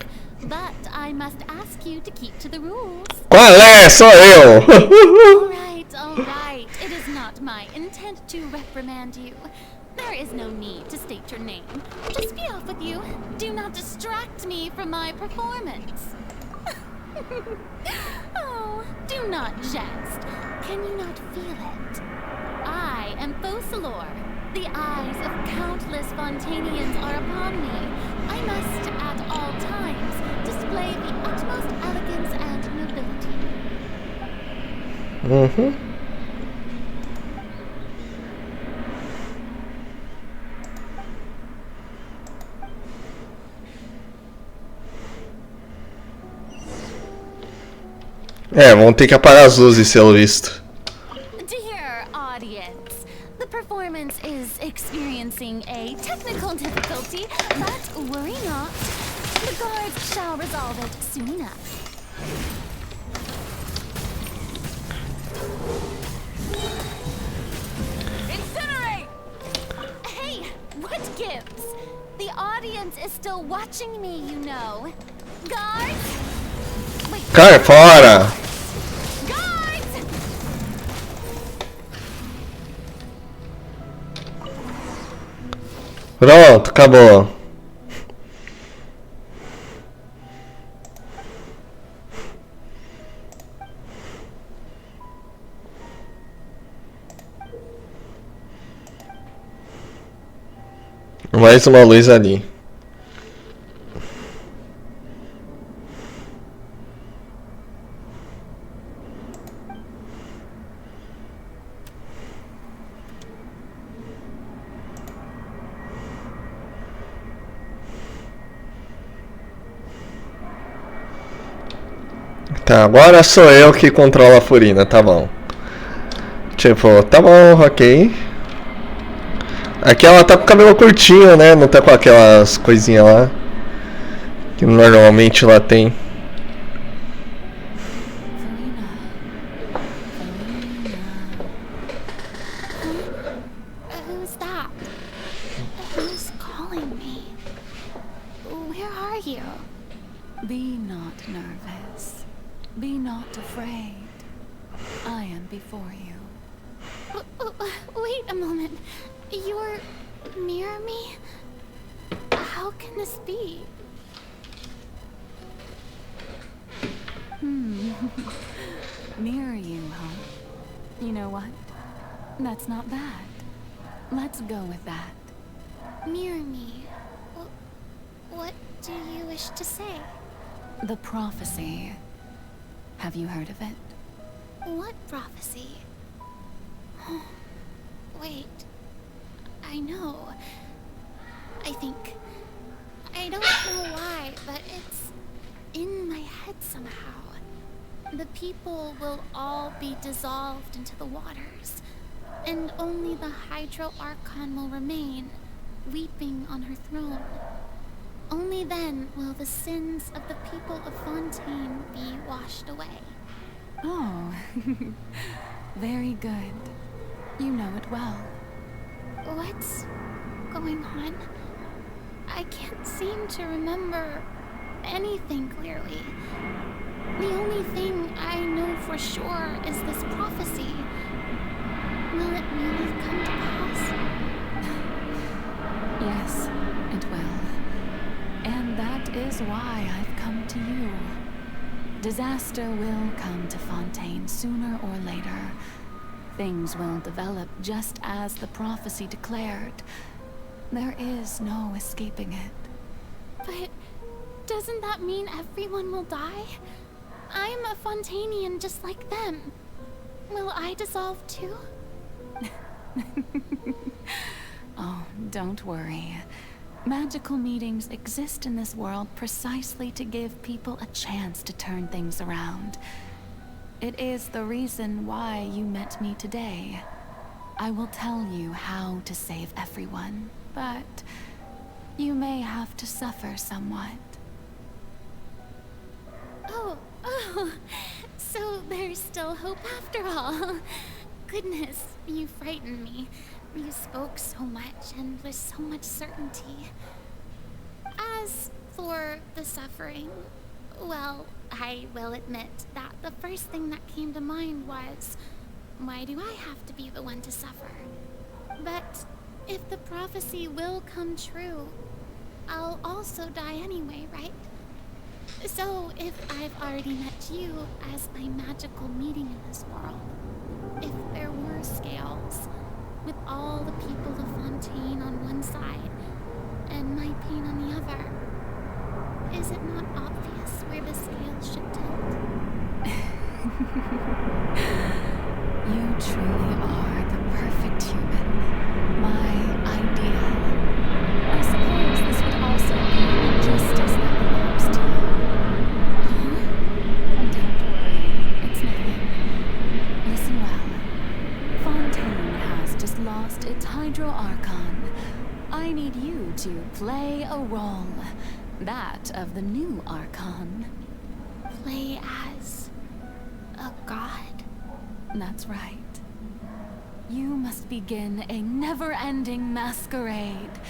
but I must ask you to keep to the rules. Qual é? Sou eu! All right. It is not my intent to reprimand you. There is no need to state your name. Just be off with you. Do not distract me from my performance. Oh, do not jest. Can you not feel it? I am Focalor. The eyes of countless Fontanians are upon me. I must, at all times, display the utmost elegance and nobility. Mm-hmm. Vão ter que apagar as luzes, pelo visto. Dear audience, the performance is experiencing a technical difficulty, but worry not. The guards shall resolve it soon enough. Incinerate! Hey, what gives? The audience is still watching me, you know. Guards? Wait. Cai fora! Pronto, acabou. Mais uma luz ali. Tá, agora sou eu que controlo a Furina, tá bom. Tipo, tá bom, ok. Aqui ela tá com o cabelo curtinho, né? Não tá com aquelas coisinhas lá que normalmente lá tem. Who's that? Who's calling me? Where are you? Be not nervous. Be not afraid. I am before you. Wait a moment. You're near me? How can this be? Near you, huh? You know what? That's not bad. Let's go with that. Near me? What do you wish to say? The prophecy. Have you heard of it? What prophecy? Wait. I know. I think. I don't know why, but it's in my head somehow. The people will all be dissolved into the waters, and only the Hydro Archon will remain, weeping on her throne. Only then will the sins of the people of Fontaine be washed away. Oh, very good. You know it well. What's going on? I can't seem to remember anything clearly. The only thing I know for sure is this prophecy. Will it really come to pass? Yes, it will. And that is why I've come to you. Disaster will come to Fontaine sooner or later. Things will develop just as the prophecy declared. There is no escaping it. But doesn't that mean everyone will die? I'm a Fontainian just like them. Will I dissolve too? Oh, don't worry. Magical meetings exist in this world precisely to give people a chance to turn things around. It is the reason why you met me today. I will tell you how to save everyone, but you may have to suffer somewhat. Oh, so there's still hope after all. Goodness, you frightened me. You spoke so much and with so much certainty. As for the suffering, well, I will admit that the first thing that came to mind was, why do I have to be the one to suffer? But if the prophecy will come true, I'll also die anyway, right? So if I've already met you as my magical meeting in this world, if there were scales, with all the people of Fontaine on one side and my pain on the other, is it not obvious where the scales should tilt? You truly are the perfect human. My ideal. I suppose this would also be the justice that belongs to you. Don't worry, it's nothing. Listen well. Fontaine has just lost its Hydro Archon. I need you to play a role. That of the new Archon. Play as a god? That's right. You must begin a never-ending masquerade.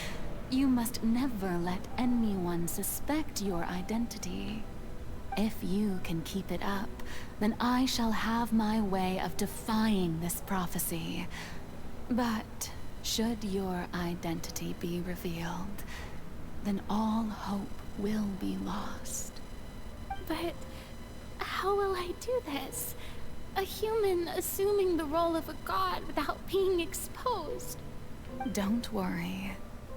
You must never let anyone suspect your identity. If you can keep it up, then I shall have my way of defying this prophecy. But should your identity be revealed, then all hope will be lost. But how will I do this? A human assuming the role of a god without being exposed. Don't worry.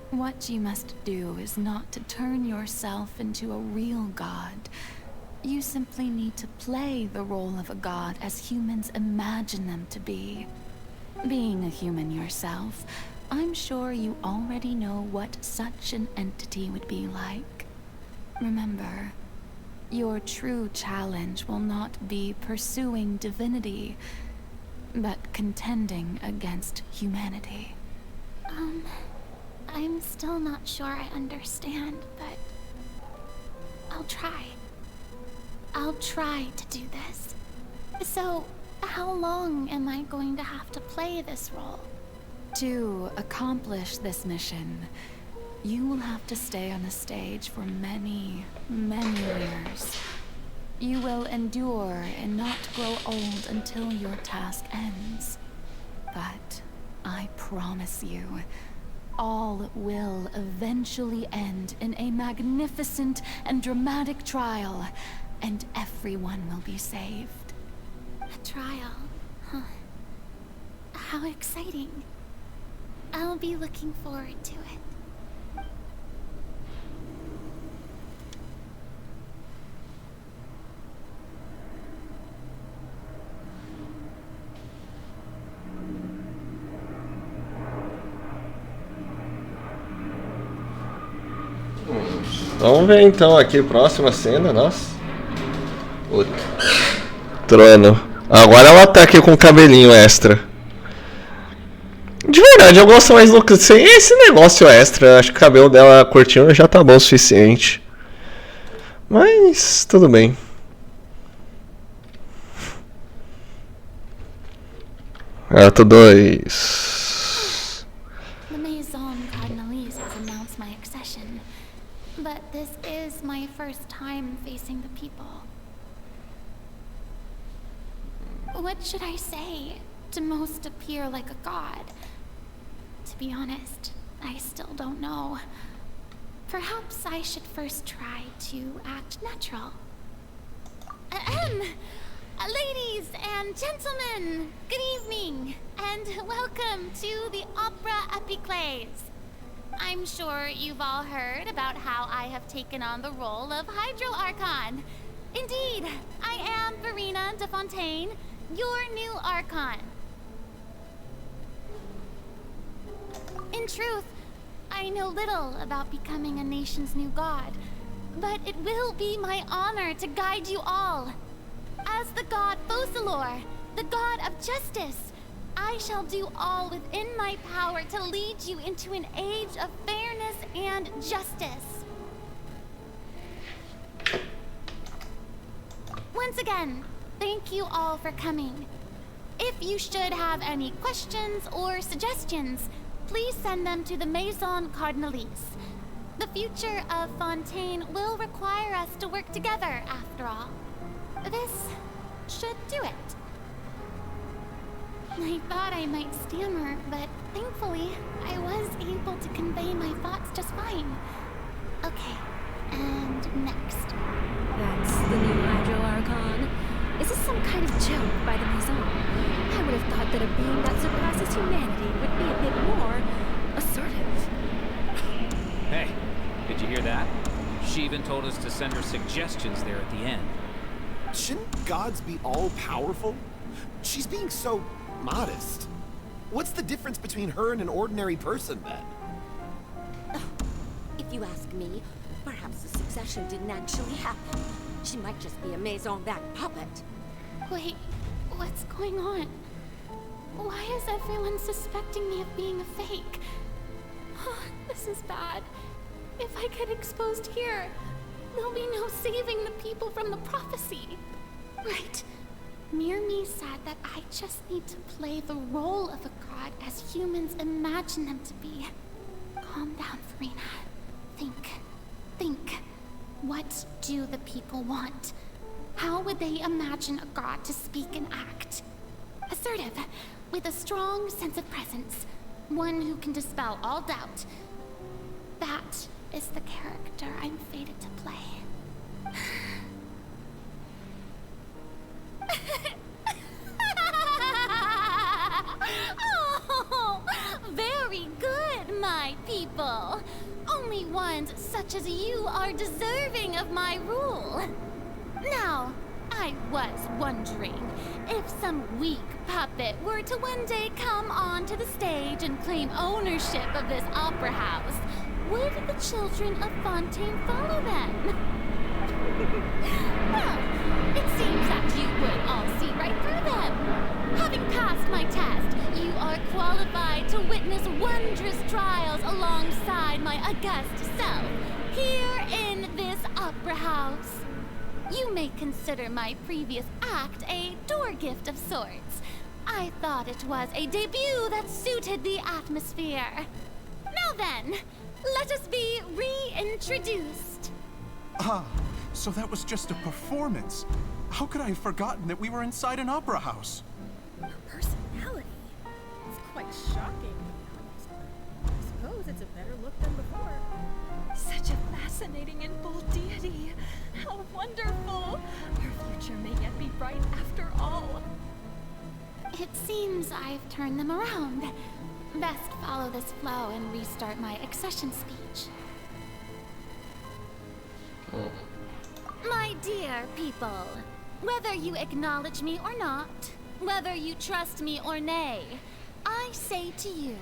What you must do is not to turn yourself into a real god. You simply need to play the role of a god as humans imagine them to be. Being a human yourself, I'm sure you already know what such an entity would be like. Remember, your true challenge will not be pursuing divinity, but contending against humanity. I'm still not sure I understand, but I'll try. I'll try to do this. So, how long am I going to have to play this role? To accomplish this mission, you will have to stay on the stage for many, many years. You will endure and not grow old until your task ends. But I promise you, all will eventually end in a magnificent and dramatic trial, and everyone will be saved. A trial, huh? How exciting. I'll be looking forward to it. Vamos ver então aqui, próxima cena, nossa. O trono. Agora ela tá aqui com o cabelinho extra. De verdade, eu gosto mais do que esse negócio extra. Acho que o cabelo dela curtinho já tá bom o suficiente. Mas tudo bem. Ato 2. The Maison Cardinalise has announced my accession, but this is my first time facing the people. What should I say to most appear like a god? To be honest, I still don't know. Perhaps I should first try to act natural. Ladies and gentlemen, good evening, and welcome to the Opera Epiclese. I'm sure you've all heard about how I have taken on the role of Hydro Archon. Indeed, I am Verena de Fontaine, your new Archon. In truth, I know little about becoming a nation's new god, but it will be my honor to guide you all. As the god Focalor, the god of justice, I shall do all within my power to lead you into an age of fairness and justice. Once again, thank you all for coming. If you should have any questions or suggestions, please send them to the Maison Cardinalise. The future of Fontaine will require us to work together, after all. This should do it. I thought I might stammer, but thankfully, I was able to convey my thoughts just fine. Okay, and next. That's the new Hydro Archon. Is this some kind of joke by the Maison? I would have thought that a being that surpasses humanity would be a bit more assertive. Hey, did you hear that? She even told us to send her suggestions there at the end. Shouldn't gods be all-powerful? She's being so modest. What's the difference between her and an ordinary person, then? If you ask me, perhaps the succession didn't actually happen. She might just be a Maison back puppet. Wait, what's going on? Why is everyone suspecting me of being a fake? Oh, this is bad. If I get exposed here, there'll be no saving the people from the prophecy. Right. Mirmi said that I just need to play the role of a god as humans imagine them to be. Calm down, Verena. Think. What do the people want? How would they imagine a god to speak and act? Assertive, with a strong sense of presence. One who can dispel all doubt. That is the character I'm fated to play. Oh, very good, my people. Only ones such as you are deserving of my rule. Now, I was wondering if some weak puppet were to one day come onto the stage and claim ownership of this opera house, would the children of Fontaine follow then? Well, it seems that you would all see right through them. Having passed my test, you are qualified to witness wondrous trials alongside my august self, here in this opera house. You may consider my previous act a door gift of sorts. I thought it was a debut that suited the atmosphere. Now then, let us be reintroduced. Ah, so that was just a performance. How could I have forgotten that we were inside an opera house? Her personality. It's quite shocking. I suppose it's a better look than before. Such a fascinating and bold deity. How wonderful! Her future may yet be bright after all. It seems I've turned them around. Best follow this flow and restart my accession speech. My dear people, whether you acknowledge me or not, whether you trust me or nay, I say to you,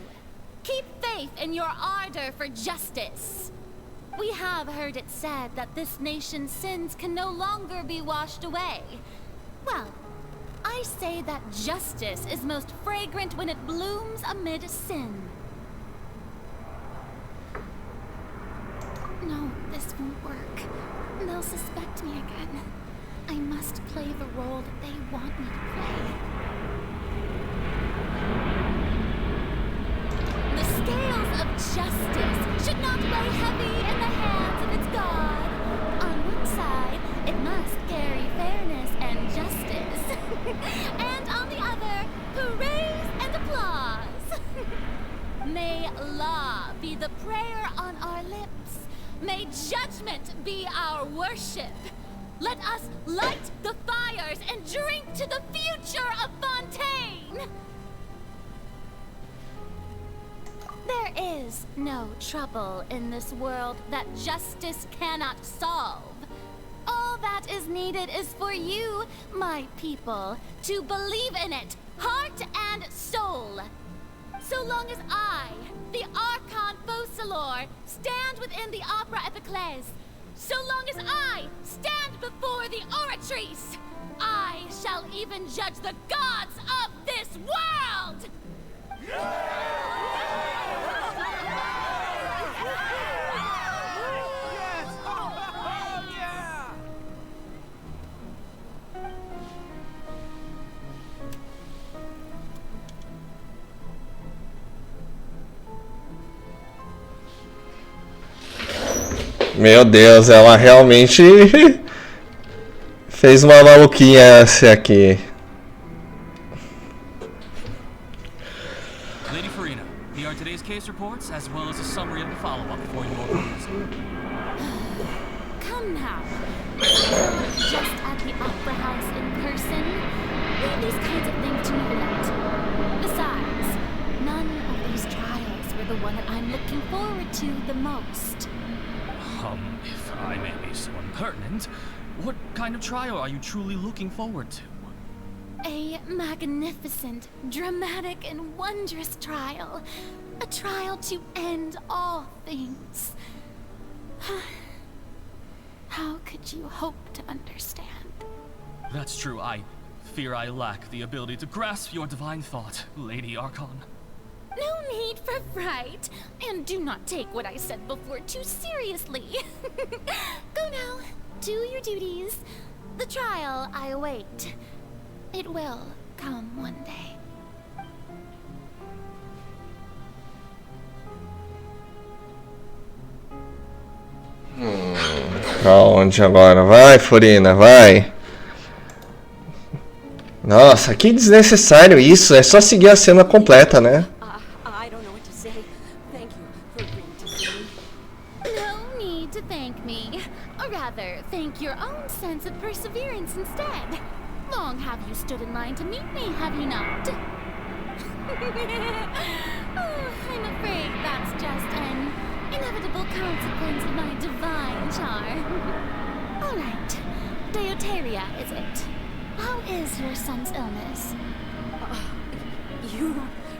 keep faith in your ardor for justice. We have heard it said that this nation's sins can no longer be washed away. Well, I say that justice is most fragrant when it blooms amid sin. No, this won't work. They'll suspect me again. I must play the role that they want me to play. The scales of justice should not weigh heavy in the hands of its God. On one side, it must carry fairness and justice. And on the other, praise and applause. May law be the prayer on our lips. May judgment be our worship. Let us light the fires and drink to the future of Fontaine! There is no trouble in this world that justice cannot solve. All that is needed is for you, my people, to believe in it, heart and soul. So long as I, the Archon Focalor, stand within the Opera Epiclese, so long as I stand before the Oratrice, I shall even judge the gods of this world! Meu Deus, ela realmente fez uma maluquinha essa aqui. Lady Farina, here are today's case reports as well as a summary of the follow-up for your perusal. Come now. I'm not just at the Opera House in person. Leave these kinds of things to Nicolette. Besides, none of these trials were the one that I'm looking forward to the most. If I may be so impertinent, what kind of trial are you truly looking forward to? A magnificent, dramatic, and wondrous trial. A trial to end all things. How could you hope to understand? That's true. I fear I lack the ability to grasp your divine thought, Lady Archon. No need for fright, and do not take what I said before too seriously. Go now, do your duties. The trial I await. It will come one day. Aonde agora? Vai, Furina, vai. Nossa, que desnecessário isso. É só seguir a cena completa, né? I don't know what to say. Thank you for agreeing to see me. No need to thank me. Or rather, thank your own sense of perseverance instead. Long have you stood in line to meet me, have you not? Oh, I'm afraid that's just an inevitable consequence of my divine charm. All right. Deoteria, is it? How is your son's illness? You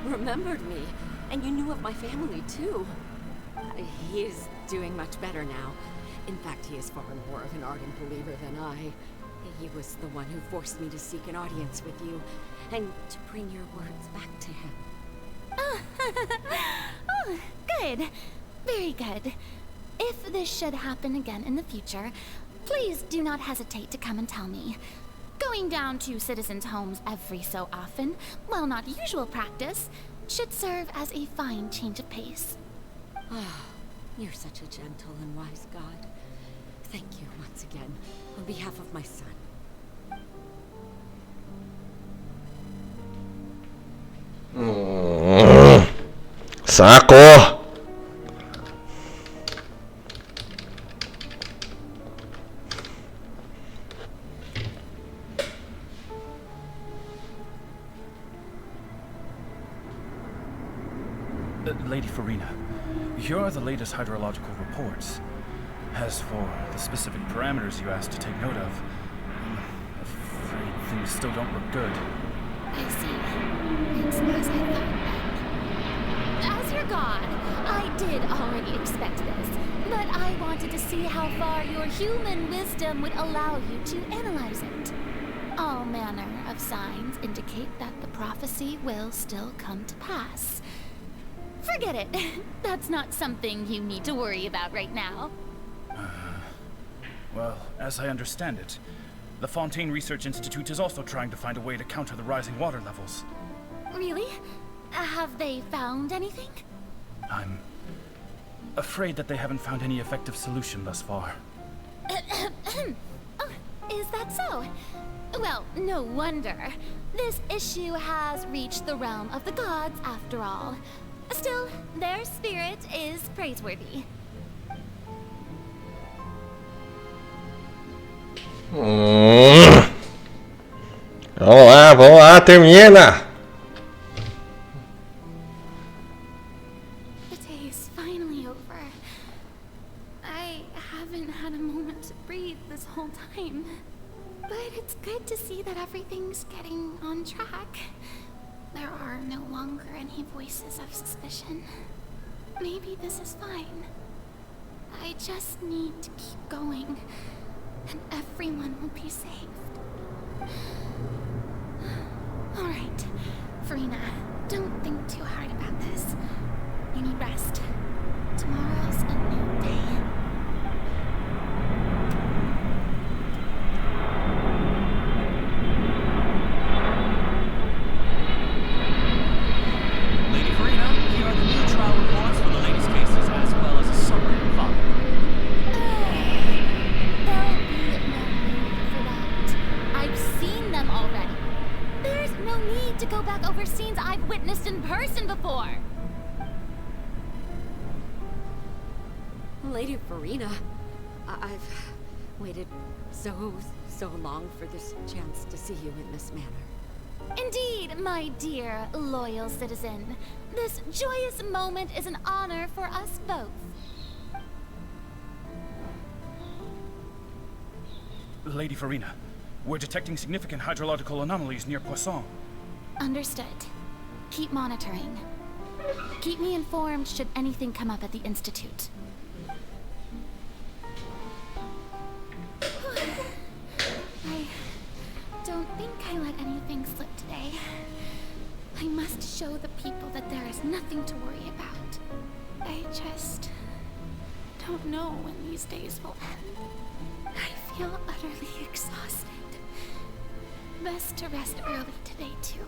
remembered me, and you knew of my family, too. He is doing much better now. In fact, he is far more of an ardent believer than I. He was the one who forced me to seek an audience with you, and to bring your words back to him. Oh, good. Very good. If this should happen again in the future, please do not hesitate to come and tell me. Going down to citizens' homes every so often, while not usual practice, should serve as a fine change of pace. You're such a gentle and wise God. Thank you once again, on behalf of my son. Saco! Lady Farina, here are the latest hydrological reports. As for the specific parameters you asked to take note of, I'm afraid things still don't look good. I see. It's as I thought then. As your god, I did already expect this. but I wanted to see how far your human wisdom would allow you to analyze it. All manner of signs indicate that the prophecy will still come to pass. Forget it. That's not something you need to worry about right now. Well, as I understand it, the Fontaine Research Institute is also trying to find a way to counter the rising water levels. Really? Have they found anything? I'm afraid that they haven't found any effective solution thus far. Oh, is that so? Well, no wonder. This issue has reached the realm of the gods after all. Still, their spirit is praiseworthy. Vamos lá, termina! The day is finally over. I haven't had a moment to breathe this whole time. But it's good to see that everything's getting on track. There are no longer any voices of suspicion. Maybe this is fine. I just need to keep going, and everyone will be saved. Alright, Farina, don't think too hard about this. You need rest. Tomorrow's a new day. Lady Farina, here are the new trial reports for the latest cases as well as a summary follow. There'll be no need for that. I've seen them already. There's no need to go back over scenes I've witnessed in person before. Lady Farina, I've waited so long for this chance to see you in this manner. Indeed, my dear, loyal citizen. This joyous moment is an honor for us both. Lady Farina, we're detecting significant hydrological anomalies near Poisson. Understood. Keep monitoring. Keep me informed should anything come up at the Institute. I don't think I let anything slip today. I must show the people that there is nothing to worry about. I just don't know when these days will end. I feel utterly exhausted. Best to rest early today, too.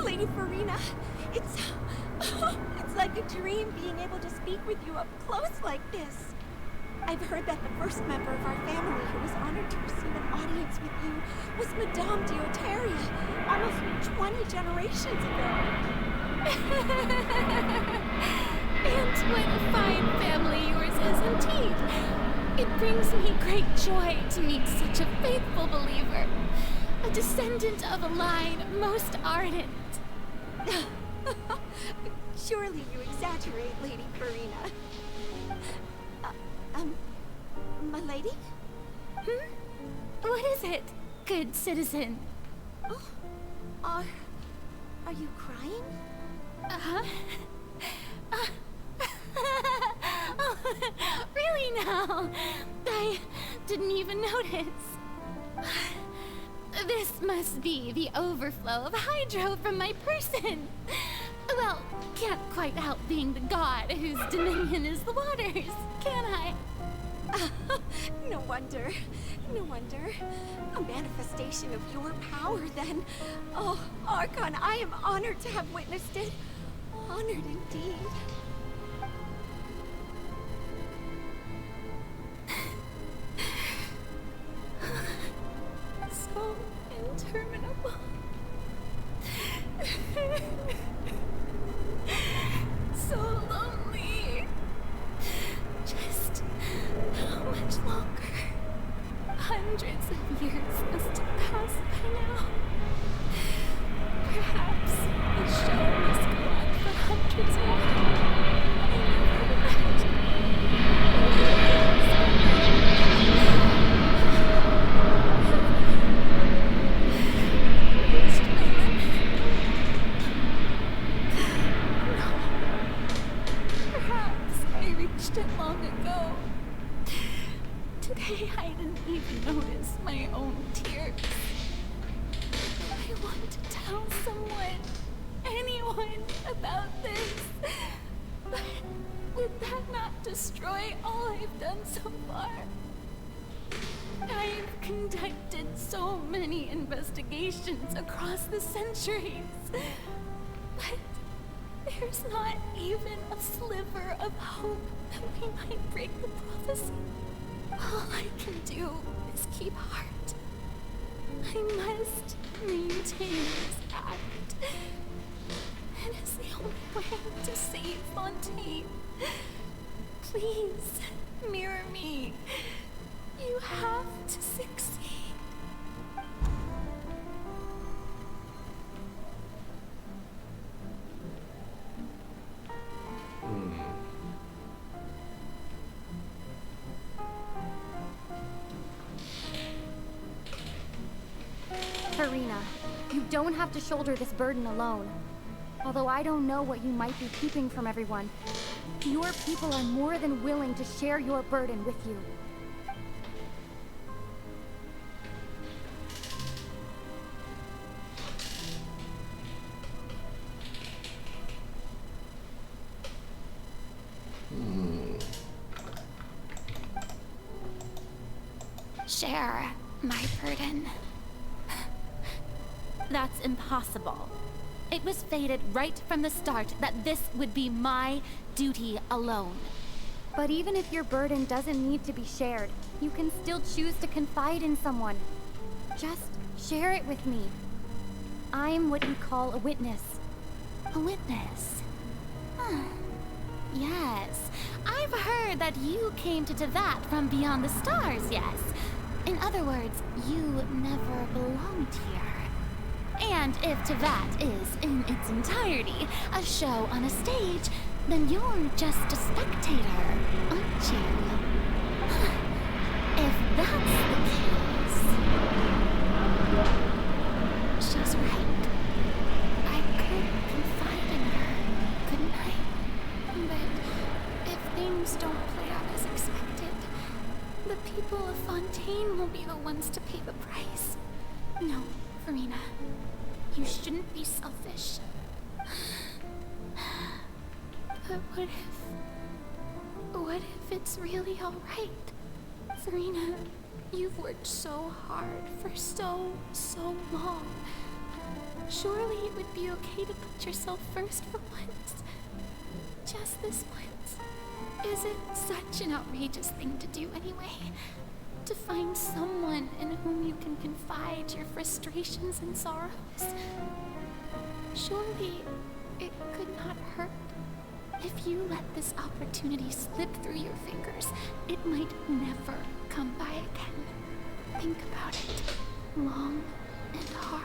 Lady Farina, it's like a dream being able to speak with you up close like this. I've heard that the first member of our family who was honored to receive an audience with you was Madame Diotaria, almost 20 generations ago. And what a fine family yours is indeed. It brings me great joy to meet such a faithful believer. A descendant of a line most ardent. Surely you exaggerate, Lady Farina. My lady? What is it, good citizen? Oh, are you crying? Uh-huh. Oh, really now? I didn't even notice. This must be the overflow of hydro from my person. Well, can't quite help being the god whose dominion is the waters, can I? No wonder. No wonder. A manifestation of your power, then. Oh, Archon, I am honored to have witnessed it. Honored indeed. So interminable. Hundreds of years must have passed by now. Perhaps the show must go on for hundreds more. Perhaps I reached it long ago. Today I didn't even notice my own tears. I want to tell someone, anyone, about this. But would that not destroy all I've done so far? I've conducted so many investigations across the centuries. But there's not even a sliver of hope that we might break the prophecy. All I can do is keep heart. I must maintain this act. It is the only way to save Fontaine. Please, mirror me. You have to succeed. Farina, you don't have to shoulder this burden alone. Although I don't know what you might be keeping from everyone, your people are more than willing to share your burden with you. Share my burden. That's impossible. It was fated right from the start that this would be my duty alone. But even if your burden doesn't need to be shared, you can still choose to confide in someone. Just share it with me. I'm what you call a witness. A witness? Huh. Yes, I've heard that you came to Tevat from beyond the stars, yes. In other words, you never belonged here. And if Tevat is, in its entirety, a show on a stage, then you're just a spectator, aren't you? If that's the case... She's right. I could confide in her, couldn't I? But if things don't play out as expected, the people of Fontaine will be the ones to pay the price. No, Farina. You shouldn't be selfish. But what if it's really alright? Farina, you've worked so hard for so long. Surely it would be okay to put yourself first for once. Just this once. Is it such an outrageous thing to do anyway? To find someone in whom you can confide your frustrations and sorrows. Surely it could not hurt. If you let this opportunity slip through your fingers, it might never come by again. Think about it long and hard.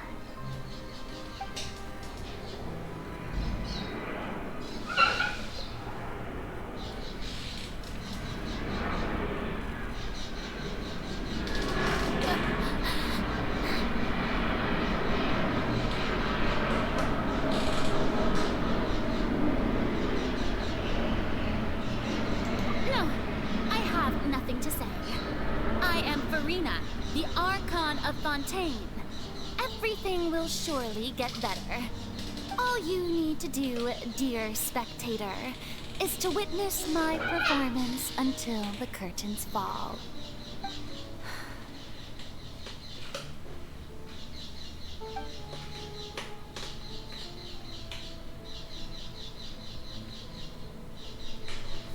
The Archon of Fontaine. Everything will surely get better. All you need to do, dear spectator, is to witness my performance until the curtains fall.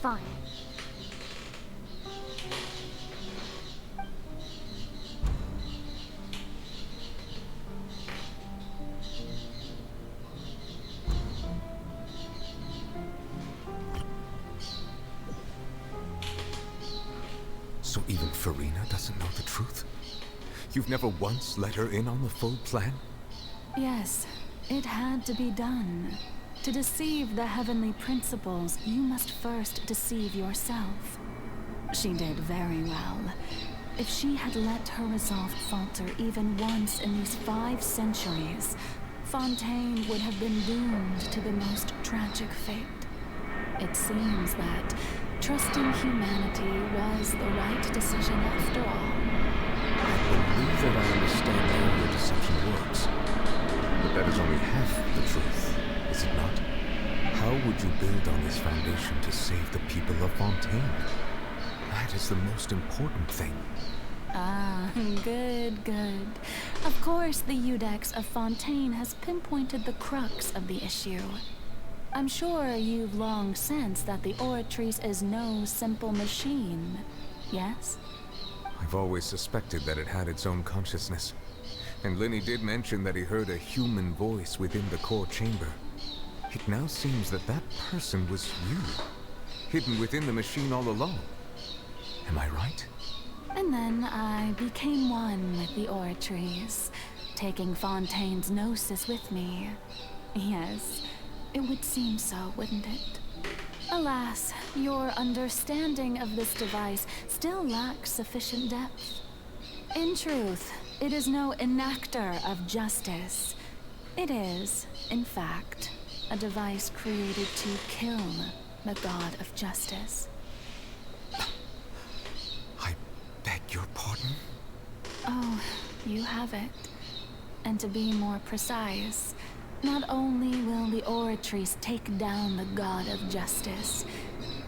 Fine. So even Farina doesn't know the truth? You've never once let her in on the full plan? Yes, it had to be done. To deceive the heavenly principles, you must first deceive yourself. She did very well. If she had let her resolve falter even once in these 5 centuries, Fontaine would have been doomed to the most tragic fate. It seems that trusting humanity was the right decision after all. I believe that I understand how your deception works. But that is only half the truth, is it not? How would you build on this foundation to save the people of Fontaine? That is the most important thing. Ah, good, good. Of course, the Iudex of Fontaine has pinpointed the crux of the issue. I'm sure you've long sensed that the Oratrice is no simple machine, yes? I've always suspected that it had its own consciousness. And Lenny did mention that he heard a human voice within the core chamber. It now seems that that person was you, hidden within the machine all along. Am I right? And then I became one with the Oratrice, taking Fontaine's gnosis with me. Yes, it would seem so, wouldn't it? Alas, your understanding of this device still lacks sufficient depth. In truth, it is no enactor of justice. It is, in fact, a device created to kill the god of justice. I beg your pardon? Oh, you have it. And to be more precise, not only will the Oratrice take down the god of justice,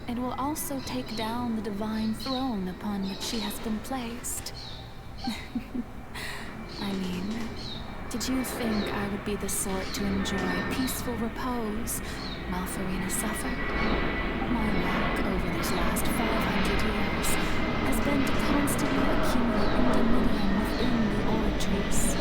it will also take down the divine throne upon which she has been placed. I mean, did you think I would be the sort to enjoy peaceful repose while Farina suffered? My work over these last 500 years has been to constantly accumulate dominion within the Oratrice.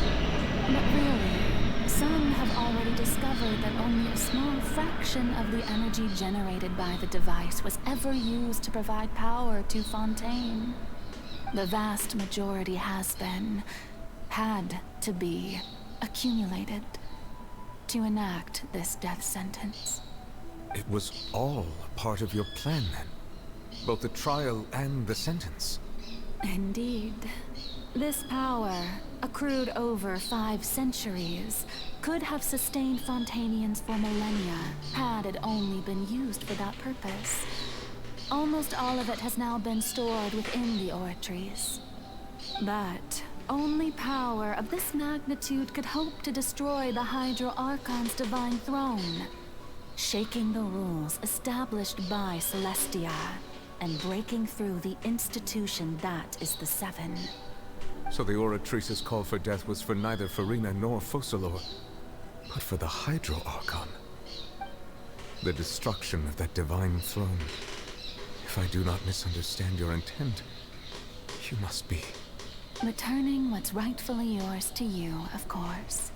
But really, some have already discovered that only a small fraction of the energy generated by the device was ever used to provide power to Fontaine. The vast majority has been, had to be, accumulated to enact this death sentence. It was all part of your plan then? Both the trial and the sentence? Indeed. This power, accrued over 5 centuries, could have sustained Fontainians for millennia had it only been used for that purpose. Almost all of it has now been stored within the Oratrice. But only power of this magnitude could hope to destroy the Hydro Archon's divine throne, shaking the rules established by Celestia, and breaking through the institution that is the Seven. So the Oratrice's call for death was for neither Farina nor Focalor, but for the Hydro Archon. The destruction of that divine throne. If I do not misunderstand your intent, you must be... returning what's rightfully yours to you, of course.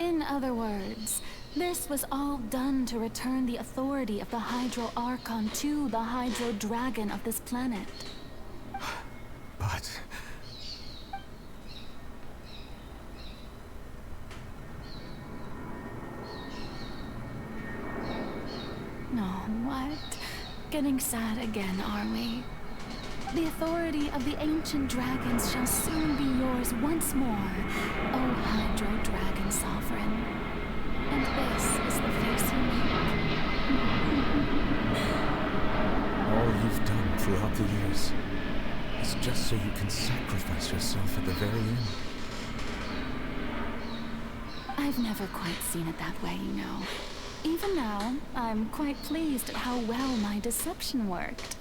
In other words, this was all done to return the authority of the Hydro Archon to the Hydro Dragon of this planet. But... No, what? Getting sad again, are we? The authority of the ancient dragons shall soon be yours once more, O Hydro Dragon Sovereign. And this is the face you make. all you've done throughout the years is just so you can sacrifice yourself at the very end. I've never quite seen it that way, you know. Even now, I'm quite pleased at how well my deception worked.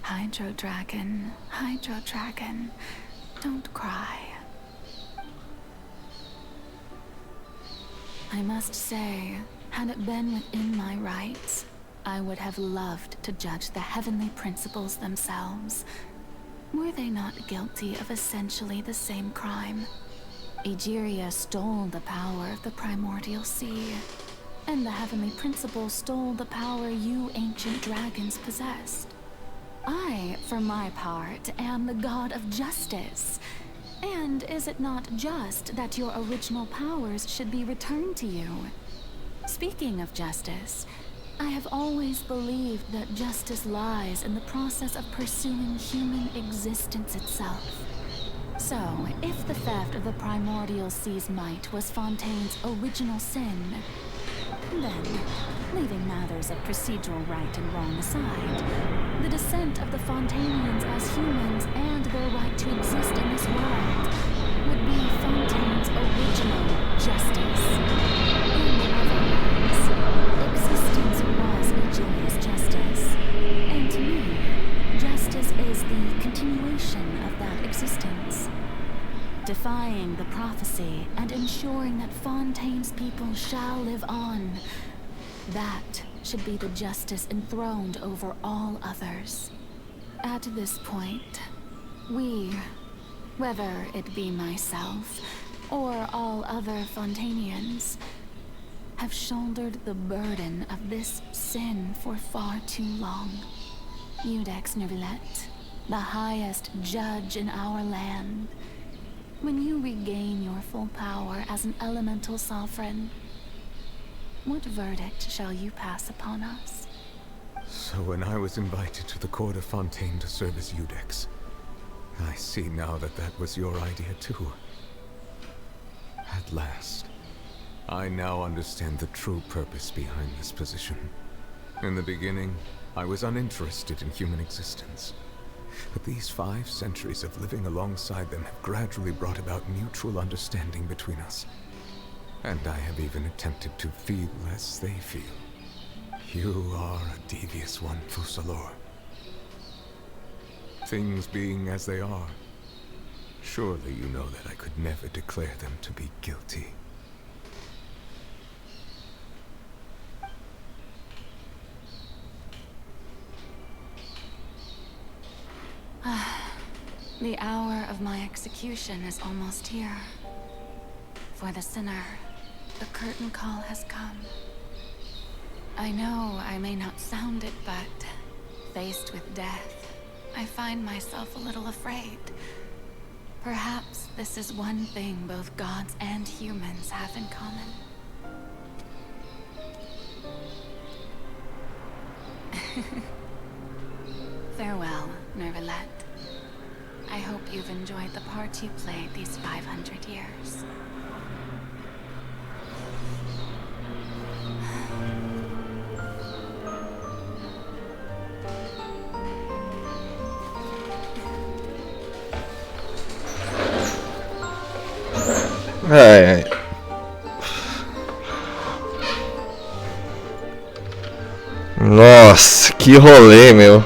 Hydro Dragon, don't cry. I must say, had it been within my rights, I would have loved to judge the heavenly principles themselves. Were they not guilty of essentially the same crime? Egeria stole the power of the primordial sea, and the heavenly principle stole the power you ancient dragons possessed. I, for my part, am the god of justice. And is it not just that your original powers should be returned to you? Speaking of justice, I have always believed that justice lies in the process of pursuing human existence itself. So, if the theft of the primordial sea's might was Fontaine's original sin, then, leaving matters of procedural right and wrong aside, the descent of the Fontainians as humans and their right to exist in this world would be Fontaine's original justice. In other words, existence was Egeria's justice, and to me, justice is the continuation of that existence. Defying the prophecy and ensuring that Fontaine's people shall live on. That should be the justice enthroned over all others. At this point, we, whether it be myself or all other Fontainians, have shouldered the burden of this sin for far too long. Iudex Neuvillette, the highest judge in our land, when you regain your full power as an elemental sovereign, what verdict shall you pass upon us? So when I was invited to the court of Fontaine to serve as Iudex, I see now that that was your idea too. At last, I now understand the true purpose behind this position. In the beginning, I was uninterested in human existence. But these 5 centuries of living alongside them have gradually brought about mutual understanding between us. And I have even attempted to feel as they feel. You are a devious one, Fussalor. Things being as they are, surely you know that I could never declare them to be guilty. The hour of my execution is almost here. For the sinner, the curtain call has come. I know I may not sound it, but faced with death, I find myself a little afraid. Perhaps this is one thing both gods and humans have in common. Farewell, Neuvillette. I hope you've enjoyed the part you played these 500 years. Ai, ai. Nossa, que rolê, meu.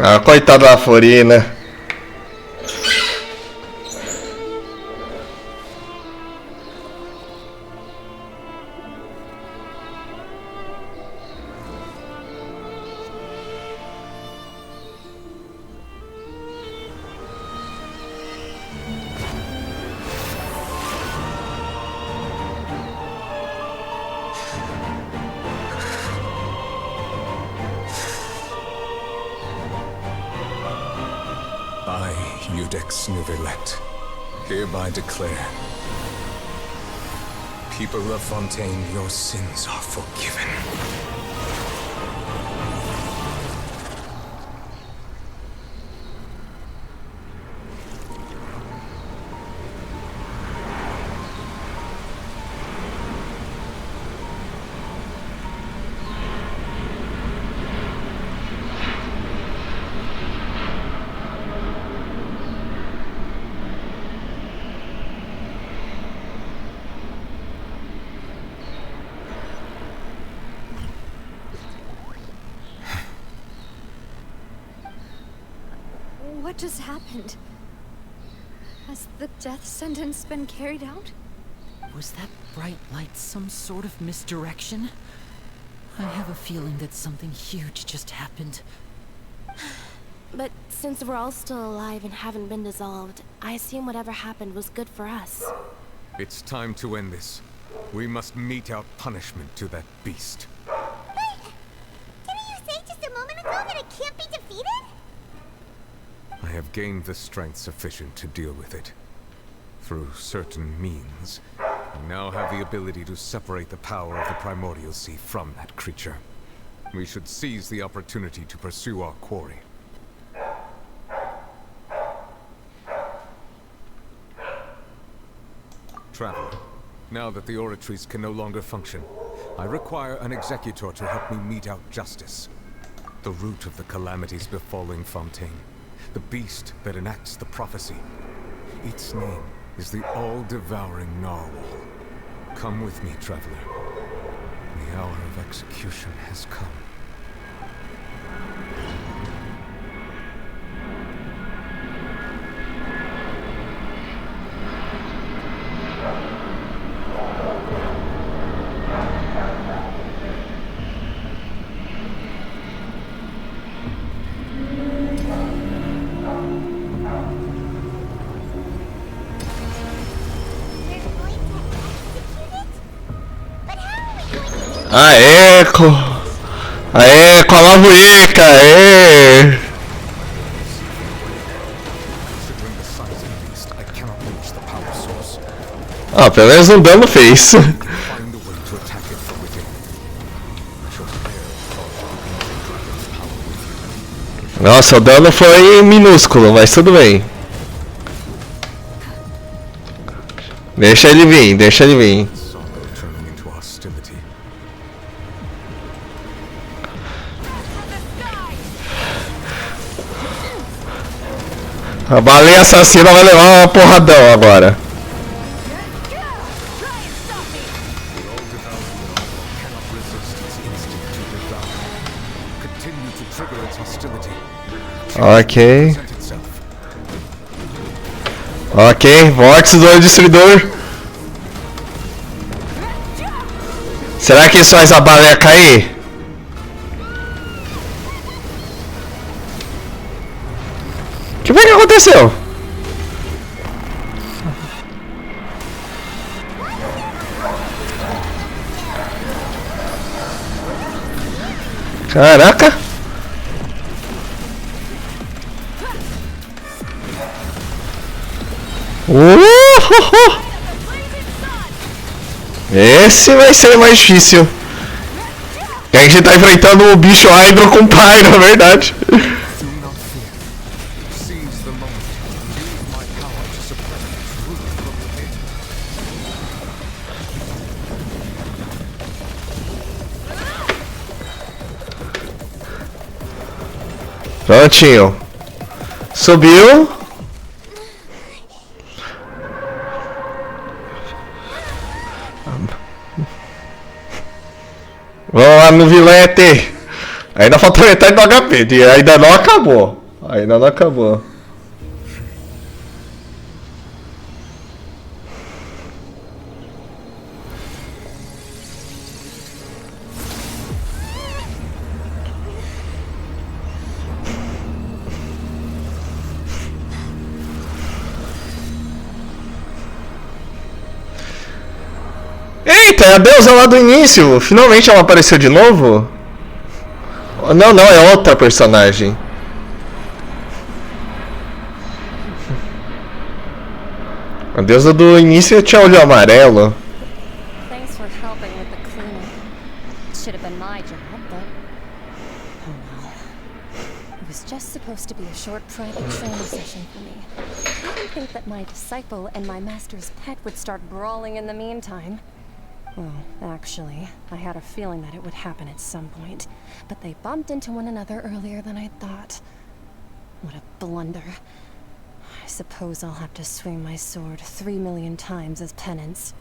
Ah, coitada da Florina. I, Iudex Neuvillette, hereby declare, people of Fontaine, your sins are forgiven. What just happened? Has the death sentence been carried out? Was that bright light some sort of misdirection? I have a feeling that something huge just happened. But since we're all still alive and haven't been dissolved, I assume whatever happened was good for us. It's time to end this. We must mete out punishment to that beast. Didn't you say just a moment ago that it can't be defeated? I have gained the strength sufficient to deal with it. Through certain means, I now have the ability to separate the power of the Primordial Sea from that creature. We should seize the opportunity to pursue our quarry. Traveler, now that the oratories can no longer function, I require an executor to help me mete out justice. The root of the calamities befalling Fontaine. The beast that enacts the prophecy. Its name is the all-devouring narwhal. Come with me, traveler. The hour of execution has come. Aê, aê, com a Mavuika, aê! Ah, pelo menos um dano fez. Nossa, o dano foi minúsculo, mas tudo bem. Deixa ele vir, deixa ele vir. A baleia assassina vai levar uma porradão agora. Ok. Ok, vórtice do destruidor. Será que isso faz a baleia cair? O que foi que aconteceu? Caraca! Esse vai ser mais difícil. E a gente tá enfrentando o bicho Hydro com Pyro, na verdade. Prontinho. Subiu. Vamos lá no vilete. Ainda falta metade do HP. E ainda não acabou. Ainda não acabou. Eita, é a deusa lá do início! Finalmente ela apareceu de novo? Não, não, é outra personagem. A deusa do início tinha olho amarelo. Thanks for helping with the cleaning. Should have been my job, but oh well. It was just supposed to be a short private training session for me. I didn't think that my disciple and my master's pet would start brawling in the meantime. Well, actually, I had a feeling that it would happen at some point, but they bumped into one another earlier than I thought. What a blunder. I suppose I'll have to swing my sword 3 million times as penance.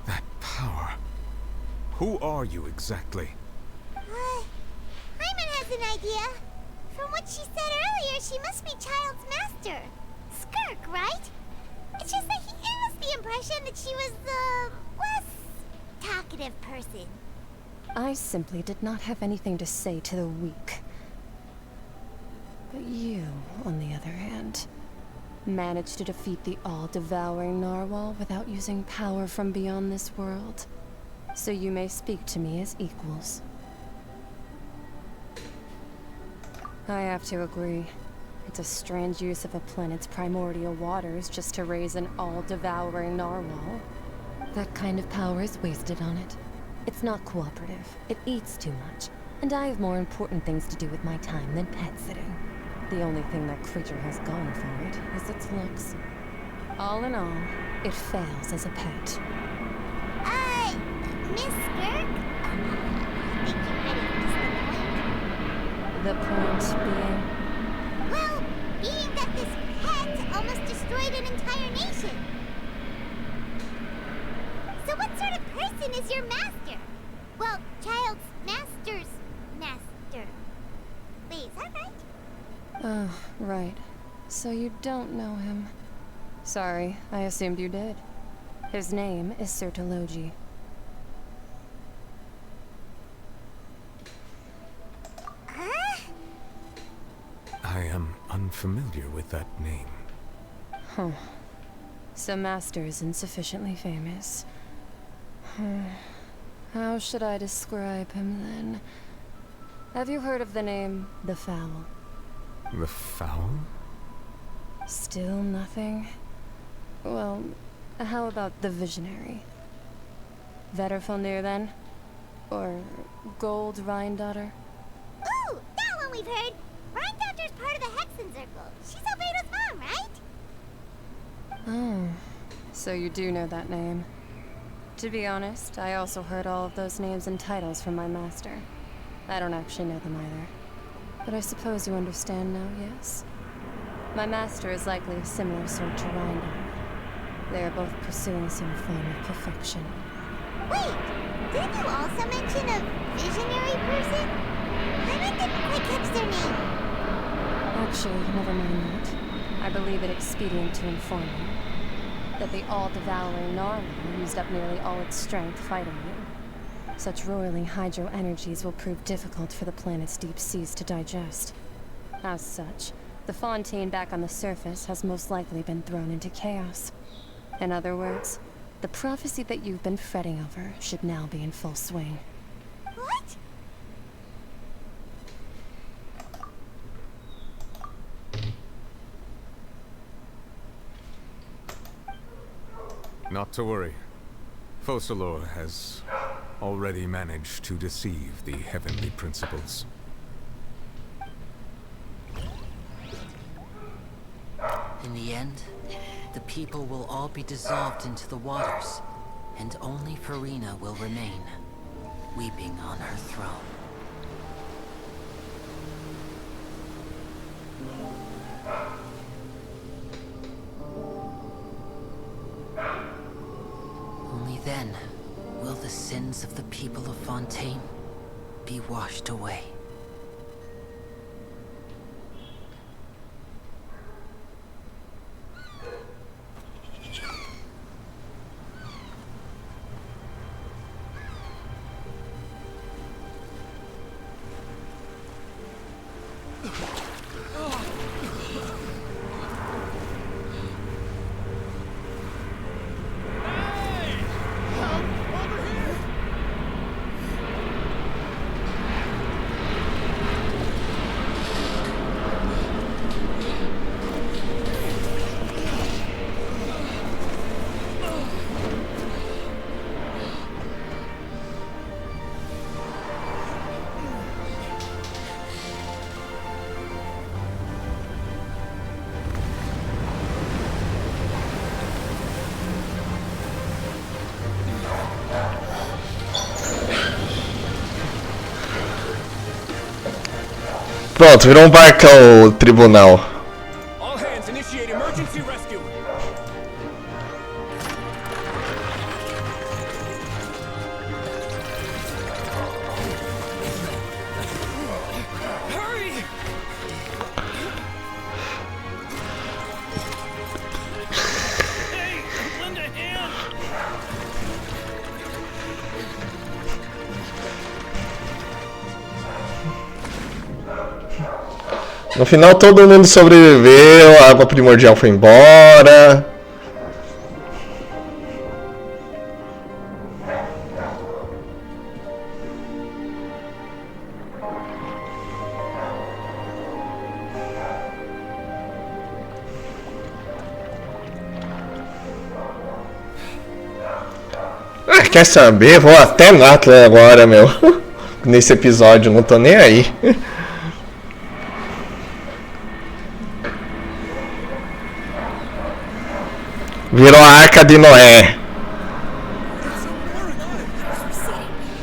That power. Who are you exactly? I'm an idea. From what she said earlier, she must be Child's master. Skirk, right? It's just that he gave us the impression that she was the less talkative person. I simply did not have anything to say to the weak. But you, on the other hand, managed to defeat the all-devouring narwhal without using power from beyond this world. So you may speak to me as equals. I have to agree. It's a strange use of a planet's primordial waters just to raise an all-devouring narwhal. That kind of power is wasted on it. It's not cooperative. It eats too much. And I have more important things to do with my time than pet sitting. The only thing that creature has going for it is its looks. All in all, it fails as a pet. Miss Skirk? I think you're ready to miss the point. The point being? Well, being that this pet almost destroyed an entire nation. So what sort of person is your master? Well, Child's master's master. Wait, is that right? Oh, right. So you don't know him. Sorry, I assumed you did. His name is Sertologi. I am unfamiliar with that name. Huh. So Master is insufficiently famous. How should I describe him then? Have you heard of the name The Fowl? The Fowl? Still nothing? Well, how about the Visionary? Vetterfalnir then? Or Gold Rhindaughter? Ooh, that one we've heard! Rhindaughter's part of the Hexen Circle. She's Albedo's mom, right? Oh, so you do know that name. To be honest, I also heard all of those names and titles from my master. I don't actually know them either. But I suppose you understand now, yes? My master is likely a similar sort to Rhindaughter. They are both pursuing some form of perfection. Wait, didn't you also mention a visionary person? I didn't quite catch their name. Actually, never mind that. I believe it expedient to inform you that the all-devouring narwhal used up nearly all its strength fighting you. Such roiling hydro energies will prove difficult for the planet's deep seas to digest. As such, the fontaine back on the surface has most likely been thrown into chaos. In other words, the prophecy that you've been fretting over should now be in full swing. What? Not to worry. Focalor has already managed to deceive the heavenly principles. In the end, the people will all be dissolved into the waters, and only Farina will remain, weeping on her throne. Only then will the sins of the people of Fontaine be washed away. Pronto, virou um barcão o tribunal. All hands initiate emergency rescue. No final todo mundo sobreviveu, a água primordial foi embora. Ah, quer saber? Vou até Natlan agora, meu. Nesse episódio, não tô nem aí. Virou a Arca de Noé.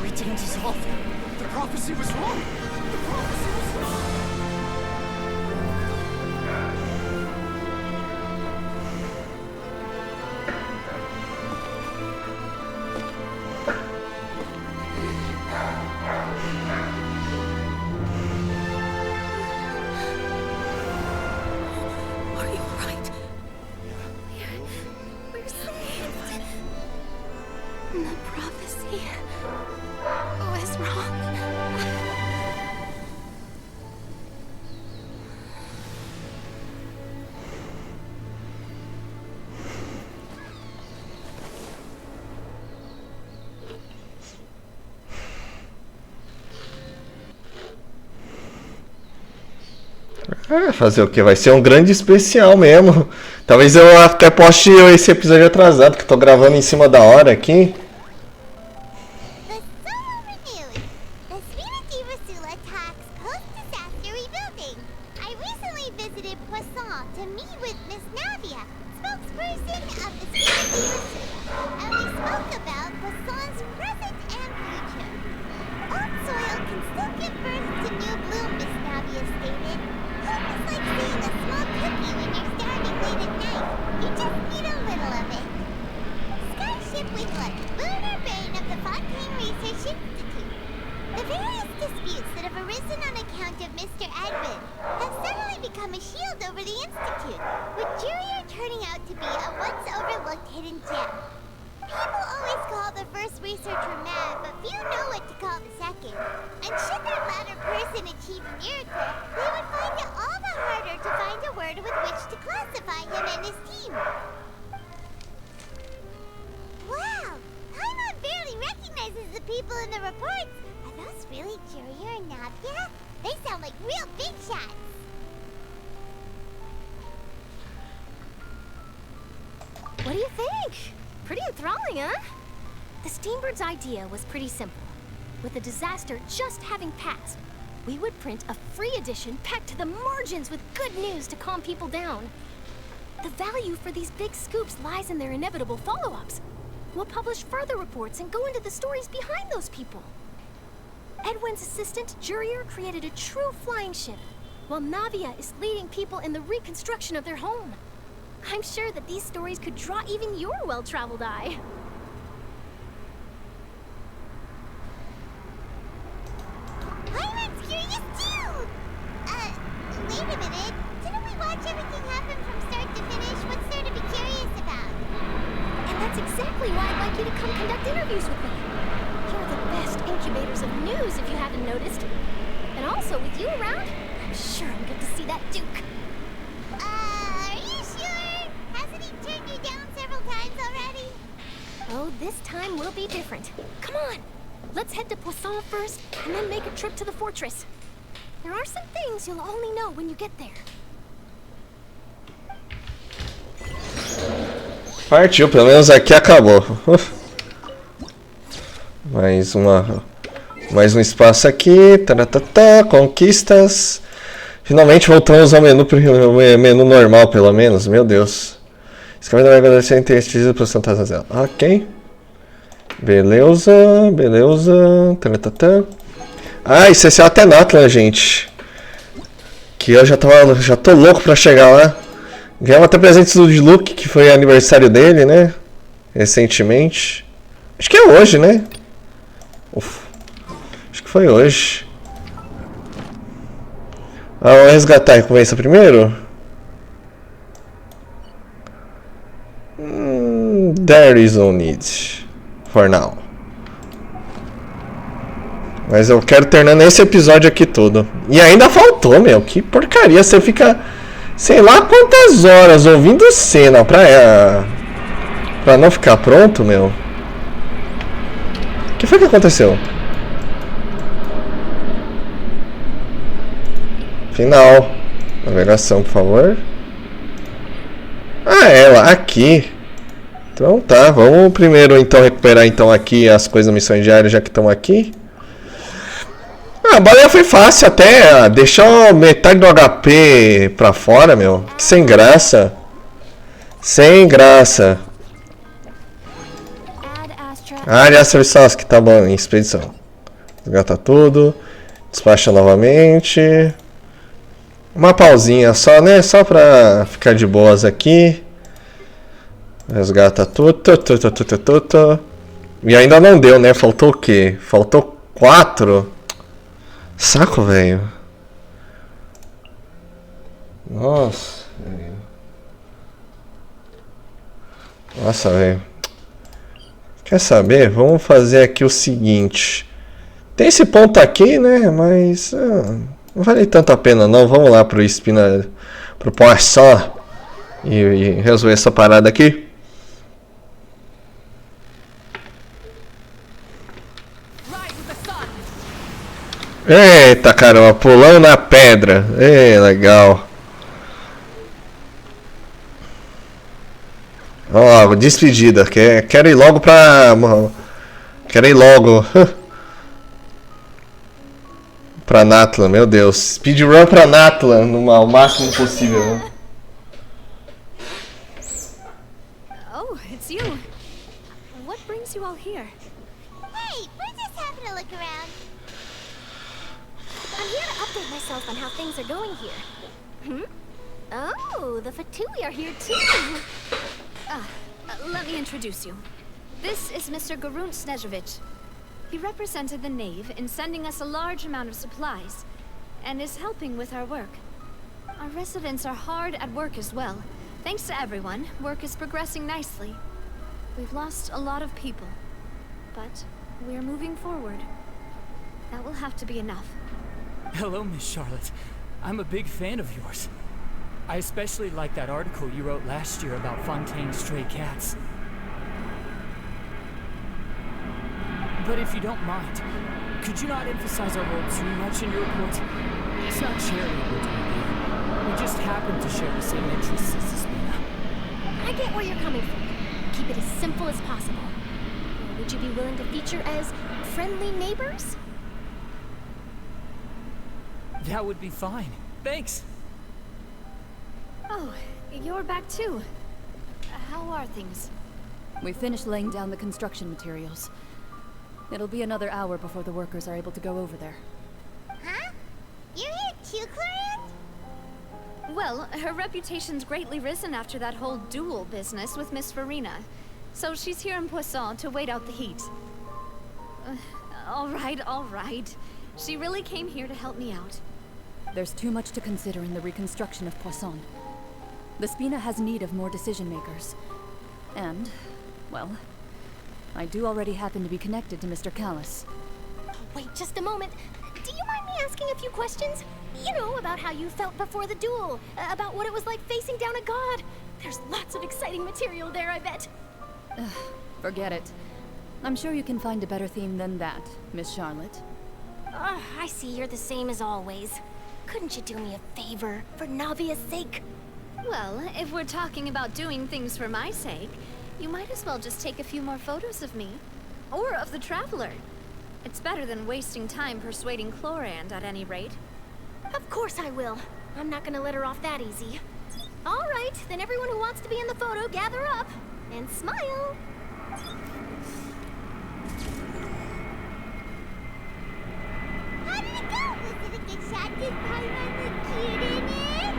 We didn't dissolve. The prophecy was wrong. The prophecy was wrong. Are you alright? We're saved. The prophecy was wrong. Ah, fazer o que? Vai ser um grande especial mesmo. Talvez eu até poste esse episódio atrasado, que eu tô gravando em cima da hora aqui. The Spina di Rasula talks post-disaster rebuilding. I recently visited Poisson to meet with Miss Navia, spokesperson of the Spina di Rasula, and we spoke about Poisson's present and future. Old soil can still give birth to new bloom, Miss Navia stated. Hope is like seeing a small cookie when you're starving late at night. You just need a little of it. Skyship Wiglet, lunar brain of the Fontaine Research Institute. The various disputes that have arisen on account of Mr. Edwin have suddenly become a shield over the Institute, with Jurier turning out to be a once-overlooked hidden gem. People always call the first researcher mad, but few know what to call the second. And should that latter person achieve a miracle, they would find it all the harder to find a word with which to classify him and his team. Wow! Paimon barely recognizes the people in the reports. Are those really Jurier and Navia? They sound like real big shots. What do you think? Pretty enthralling, huh? The Steambird's idea was pretty simple. With the disaster just having passed, we would print a free edition packed to the margins with good news to calm people down. The value for these big scoops lies in their inevitable follow-ups. We'll publish further reports and go into the stories behind those people. Edwin's assistant, Jurier, created a true flying ship, while Navia is leading people in the reconstruction of their home. I'm sure that these stories could draw even your well-traveled eye. Pirate's curious too! Wait a minute. Didn't we watch everything happen from start to finish? What's there to be curious about? And that's exactly why I'd like you to come conduct interviews with me. You're the best incubators of news, if you haven't noticed. And also, with you around, I'm sure I'll get to see that Duke. Are you sure? Hasn't he turned you down several times already? Oh, this time will be different. Come on! Let's head to Poisson first, and then make a trip to the fortress. There are some things you'll only know when you get there. Partiu, pelo menos aqui acabou. Mais um espaço aqui. Taratata, conquistas. Finalmente voltamos ao menu normal, pelo menos. Meu Deus. Escreve vai agradecer a interesse para Santa Zazela. Ok. Beleza, beleza. Taratata. Ah, isso é até Natlan, gente. Que eu já tô louco pra chegar lá. Ganhamos até presentes do Luke, que foi aniversário dele, né? Recentemente. Acho que é hoje, né? Uf. Acho que foi hoje. Ah, vamos resgatar a recompensa primeiro? There is no need. For now. Mas eu quero terminar nesse episódio aqui todo. E ainda faltou, meu. Que porcaria. Você fica, sei lá quantas horas ouvindo cena pra não ficar pronto, meu. O que foi que aconteceu? Final. Navegação, por favor. Ah, ela. Aqui. Então tá. Vamos primeiro então recuperar então aqui as coisas da missão diária, já que estão aqui. Ah, a baleia foi fácil até. Deixou metade do HP pra fora, meu. Que sem graça. Sem graça. Área Astra Sasuke, tá bom, em expedição. Resgata tudo. Despacha novamente. Uma pausinha só, né? Só pra ficar de boas aqui. Resgata tudo. E ainda não deu, né? Faltou o quê? Faltou 4. Saco, velho. Nossa, velho. Nossa, velho. Quer saber? Vamos fazer aqui o seguinte. Tem esse ponto aqui, né? Mas não vale tanto a pena não. Vamos lá pro Espina, pro Poisson e resolver essa parada aqui. Eita caramba, pulando na pedra. Legal. Ó, despedida. Quero ir logo pra... Quero ir logo. Pra Natlan, meu Deus. Speedrun pra Natlan, ao máximo possível. Oh, it's you. What brings you all here? Hey, we're just having a look around. I'm here to update myself on how things are going here. Oh, the Fatui are here too. Let me introduce you. This is Mr. Garun Snezhevich. He represented the Knave in sending us a large amount of supplies, and is helping with our work. Our residents are hard at work as well. Thanks to everyone, work is progressing nicely. We've lost a lot of people, but we're moving forward. That will have to be enough. Hello, Miss Charlotte. I'm a big fan of yours. I especially like that article you wrote last year about Fontaine's stray cats. But if you don't mind, could you not emphasize our role too much in your report? It's not charity we're doing here. We just happen to share the same interests as Espina. I get where you're coming from. Keep it as simple as possible. Would you be willing to feature as friendly neighbors? That would be fine. Thanks. Oh, you're back too. How are things? We finished laying down the construction materials. It'll be another hour before the workers are able to go over there. Huh? You're here too, Clorian? Well, her reputation's greatly risen after that whole duel business with Miss Farina. So she's here in Poisson to wait out the heat. All right. She really came here to help me out. There's too much to consider in the reconstruction of Poisson. The Spina has need of more decision makers. And, well, I do already happen to be connected to Mr. Callis. Wait just a moment. Do you mind me asking a few questions? You know, about how you felt before the duel. About what it was like facing down a god. There's lots of exciting material there, I bet. Forget it. I'm sure you can find a better theme than that, Miss Charlotte. I see you're the same as always. Couldn't you do me a favor, for Navia's sake? Well, if we're talking about doing things for my sake, you might as well just take a few more photos of me. Or of the Traveler. It's better than wasting time persuading Chlorand at any rate. Of course I will. I'm not gonna let her off that easy. All right, then everyone who wants to be in the photo, gather up. And smile. How did it go? Was it a good shot? Did Paimon look cute in it?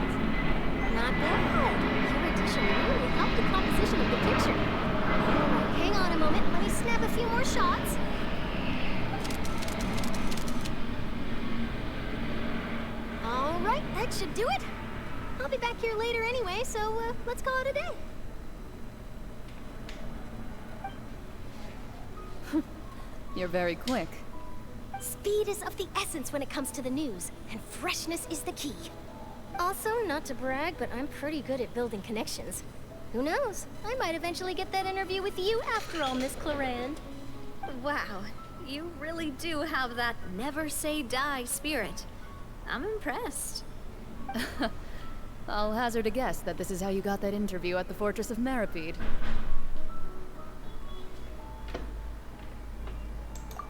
Not bad. Your addition really helped the composition of the picture. Alright, hang on a moment. Let me snap a few more shots. Alright, that should do it. I'll be back here later anyway, so let's call it a day. You're very quick. Speed is of the essence when it comes to the news, and freshness is the key. Also, not to brag, but I'm pretty good at building connections. Who knows? I might eventually get that interview with you after all, Miss Clarand. Wow, you really do have that never say die spirit. I'm impressed. I'll hazard a guess that this is how you got that interview at the Fortress of Maripede.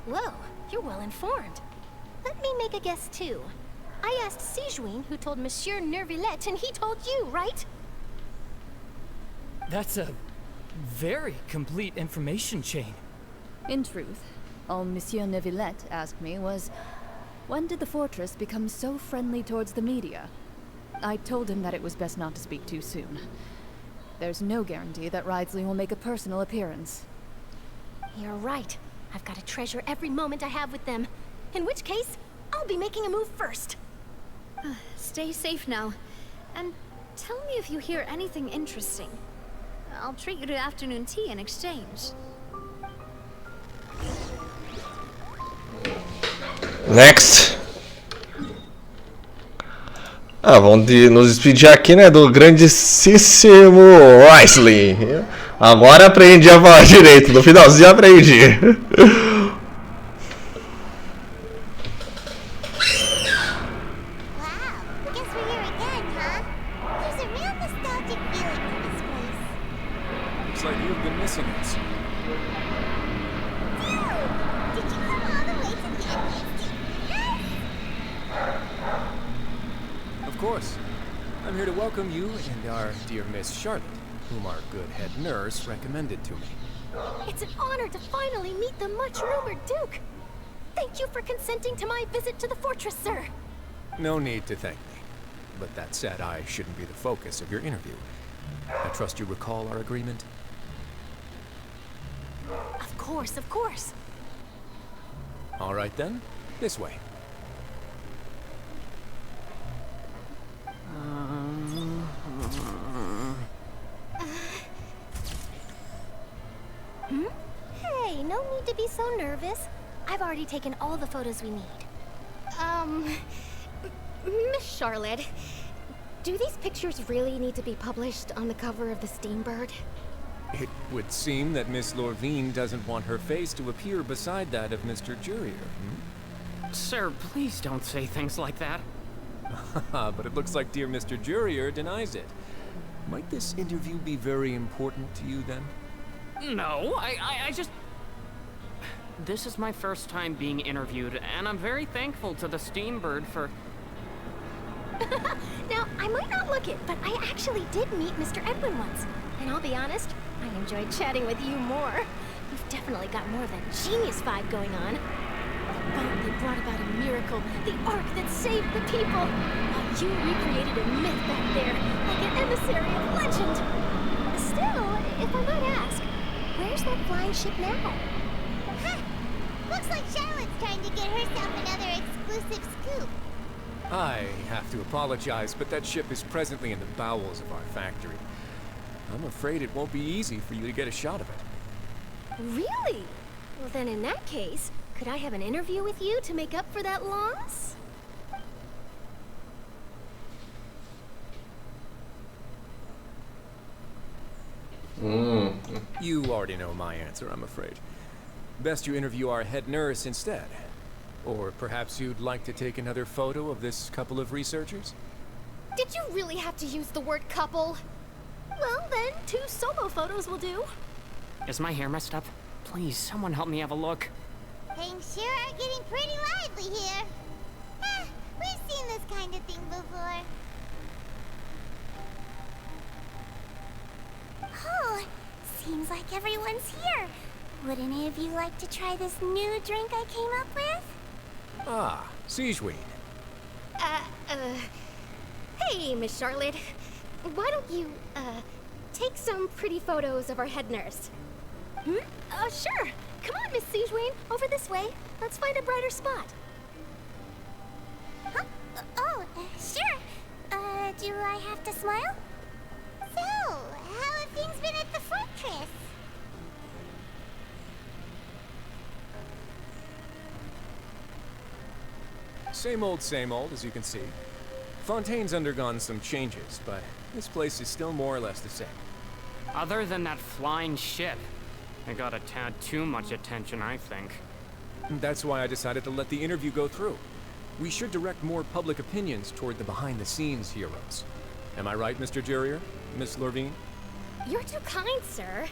Whoa, you're well informed. Let me make a guess too. I asked Sijuin, who told Monsieur Nervillette, and he told you, right? That's a very complete information chain. In truth, all Monsieur Nervillette asked me was, when did the Fortress become so friendly towards the media? I told him that it was best not to speak too soon. There's no guarantee that Ridesley will make a personal appearance. You're right. I've got to treasure every moment I have with them. In which case, I'll be making a move first. Stay safe now. And tell me if you hear anything interesting. I'll treat you to afternoon tea in exchange. Next. Vamos nos despedir aqui, né, do grandíssimo Risley. Agora aprendi a falar direito, no finalzinho aprendi. Dear Miss Charlotte, whom our good head nurse recommended to me. It's an honor to finally meet the much-rumored Duke. Thank you for consenting to my visit to the fortress, sir. No need to thank me. But that said, I shouldn't be the focus of your interview. I trust you recall our agreement? Of course, of course. All right then, this way. Hey, no need to be so nervous. I've already taken all the photos we need. Miss Charlotte, do these pictures really need to be published on the cover of the Steambird? It would seem that Miss Lorvine doesn't want her face to appear beside that of Mr. Jurier. Sir, please don't say things like that. But it looks like dear Mr. Jurier denies it. Might this interview be very important to you then? No, I just... This is my first time being interviewed, and I'm very thankful to the Steambird for... Now, I might not look it, but I actually did meet Mr. Edwin once. And I'll be honest, I enjoyed chatting with you more. You've definitely got more of that genius vibe going on. The boat that brought about a miracle, the ark that saved the people. While you recreated a myth back there, like an emissary of legend. Still, if I might ask, where's that flying ship now? Huh. Looks like Charlotte's trying to get herself another exclusive scoop. I have to apologize, but that ship is presently in the bowels of our factory. I'm afraid it won't be easy for you to get a shot of it. Really? Well then in that case, could I have an interview with you to make up for that loss? You already know my answer, I'm afraid. Best you interview our head nurse instead. Or perhaps you'd like to take another photo of this couple of researchers? Did you really have to use the word couple? Well then, 2 solo photos will do. Is my hair messed up? Please, someone help me have a look. Things sure are getting pretty lively here. We've seen this kind of thing before. Oh, seems like everyone's here. Would any of you like to try this new drink I came up with? Ah, Sijuin. Hey, Miss Charlotte. Why don't you, take some pretty photos of our head nurse? Sure. Come on, Miss Sijuin. Over this way. Let's find a brighter spot. Huh? Sure. Do I have to smile? So, how have things been at the fortress? Same old, as you can see. Fontaine's undergone some changes, but this place is still more or less the same. Other than that flying ship, it got a tad too much attention, I think. That's why I decided to let the interview go through. We should direct more public opinions toward the behind-the-scenes heroes. Am I right, Mr. Jurrier? Miss Lorvine? You're too kind, sir.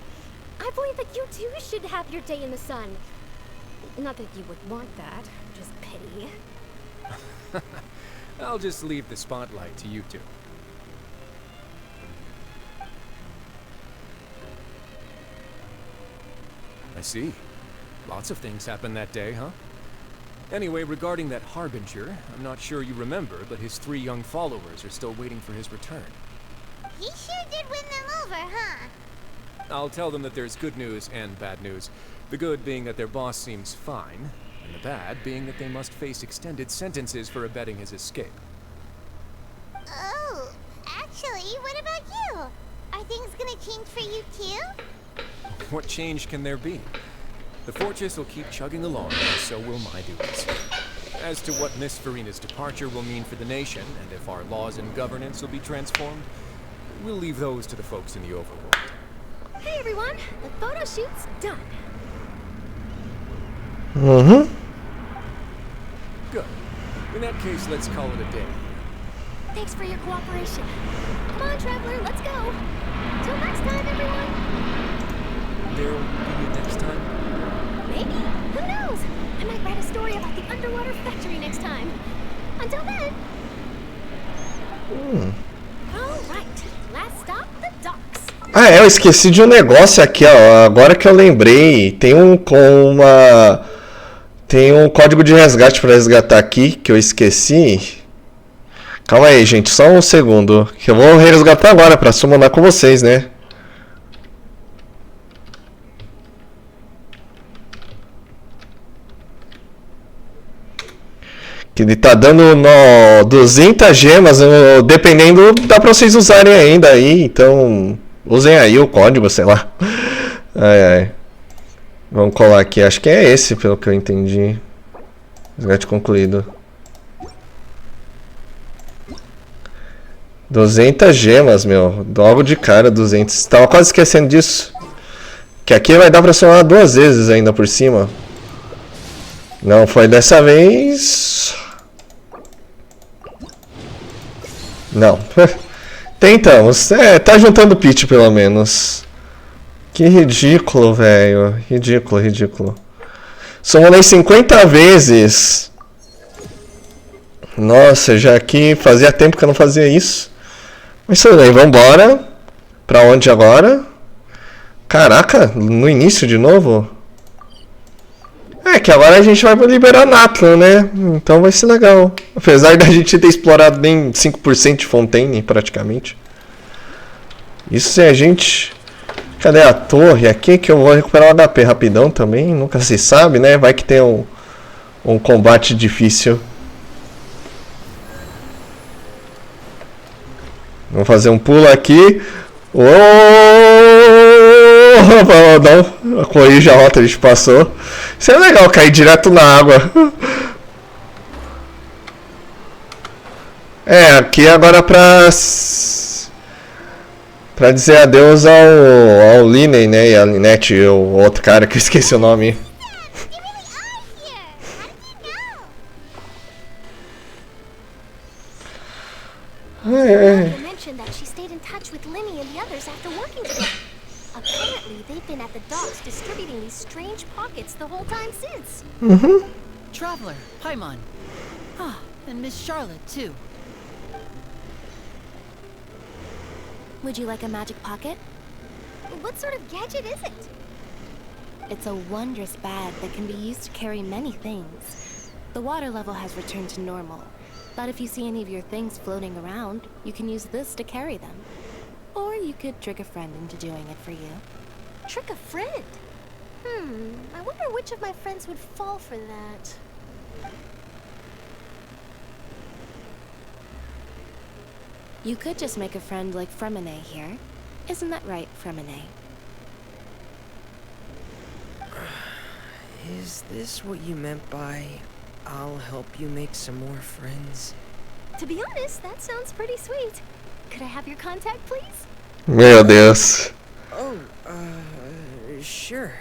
I believe that you too should have your day in the sun. Not that you would want that, just pity. I'll just leave the spotlight to you two. I see. Lots of things happened that day, huh? Anyway, regarding that Harbinger, I'm not sure you remember, but his 3 young followers are still waiting for his return. He sure did win them over, huh? I'll tell them that there's good news and bad news. The good being that their boss seems fine, and the bad being that they must face extended sentences for abetting his escape. Oh, actually, what about you? Are things gonna change for you too? What change can there be? The fortress will keep chugging along, and so will my duties. As to what Miss Farina's departure will mean for the nation, and if our laws and governance will be transformed, we'll leave those to the folks in the overworld. Hey everyone, the photo shoot's done. Mm-hmm. Good. In that case, let's call it a day. Thanks for your cooperation. Come on, Traveler, let's go. Till next time, everyone. There'll be a next time? Maybe. Who knows? I might write a story about the underwater factory next time. Until then. All right. Last stop, the docks. Ah, eu esqueci de um negócio aqui, ó. Agora que eu lembrei, tem um código de resgate para resgatar aqui que eu esqueci. Calma aí, gente, só um segundo, que eu vou resgatar agora para summonar com vocês, né? Que ele tá dando 200 gemas, dependendo, dá pra vocês usarem ainda aí, então usem aí o código, sei lá. Ai. Vamos colar aqui, acho que é esse, pelo que eu entendi. Resgate concluído. 200 gemas, meu. Logo de cara, 200. Tava quase esquecendo disso. Que aqui vai dar pra somar 2 vezes ainda por cima. Não foi dessa vez. Não. Tentamos. Tá juntando pitch pelo menos. Que ridículo, velho. Ridículo, ridículo. Summonei 50 vezes. Nossa, já que fazia tempo que eu não fazia isso. Mas tudo bem, vambora. Pra onde agora? Caraca, no início de novo? É que agora a gente vai liberar Natlan, né? Então vai ser legal. Apesar da gente ter explorado nem 5% de Fontaine, praticamente. Isso se a gente... Cadê a torre aqui? Que eu vou recuperar o HP rapidão também. Nunca se sabe, né? Vai que tem um combate difícil. Vamos fazer um pulo aqui. Não, corrija a rota, a gente passou. Isso é legal, cair direto na água. Aqui agora pra dizer adeus ao Linney, né, e a Lynette, o outro cara que eu esqueci o nome. Mentioned that she stayed in touch with Linny and the others after working together. Apparently, they've been at the docks distributing these strange pockets the whole time since. Traveler, Paimon. Ah, and Miss Charlotte, too. Would you like a magic pocket? What sort of gadget is it? It's a wondrous bag that can be used to carry many things. The water level has returned to normal, but if you see any of your things floating around, you can use this to carry them. Or you could trick a friend into doing it for you. Trick a friend? I wonder which of my friends would fall for that. You could just make a friend like Fremine here. Isn't that right, Fremine? Is this what you meant by I'll help you make some more friends. To be honest, that sounds pretty sweet. Could I have your contact, please? Meu Deus. Oh, sure.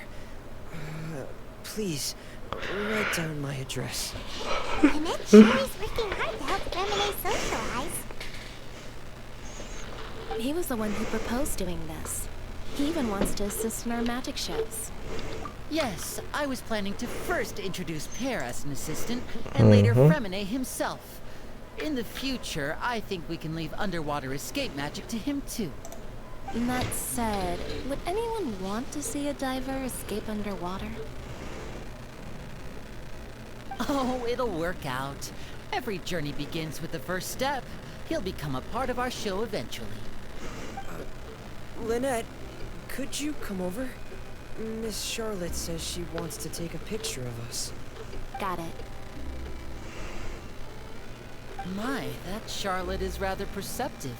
Please, write down my address. Emmett sure is working hard to help Lemonade socialize. He was the one who proposed doing this. He even wants to assist in our magic shows. Yes, I was planning to first introduce Pear as an assistant, and later Fremine himself. In the future, I think we can leave underwater escape magic to him too. That said, would anyone want to see a diver escape underwater? Oh, it'll work out. Every journey begins with the first step. He'll become a part of our show eventually. Lynette, could you come over? Miss Charlotte says she wants to take a picture of us. Got it. My, that Charlotte is rather perceptive.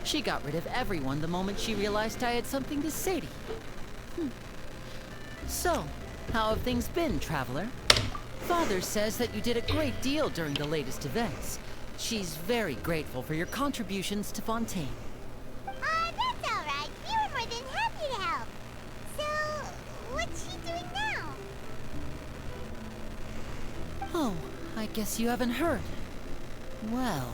She got rid of everyone the moment she realized I had something to say to you. So, how have things been, Traveler? Father says that you did a great deal during the latest events. She's very grateful for your contributions to Fontaine. That's alright. We were more than happy to help. So, what's she doing now? Oh, I guess you haven't heard. Well,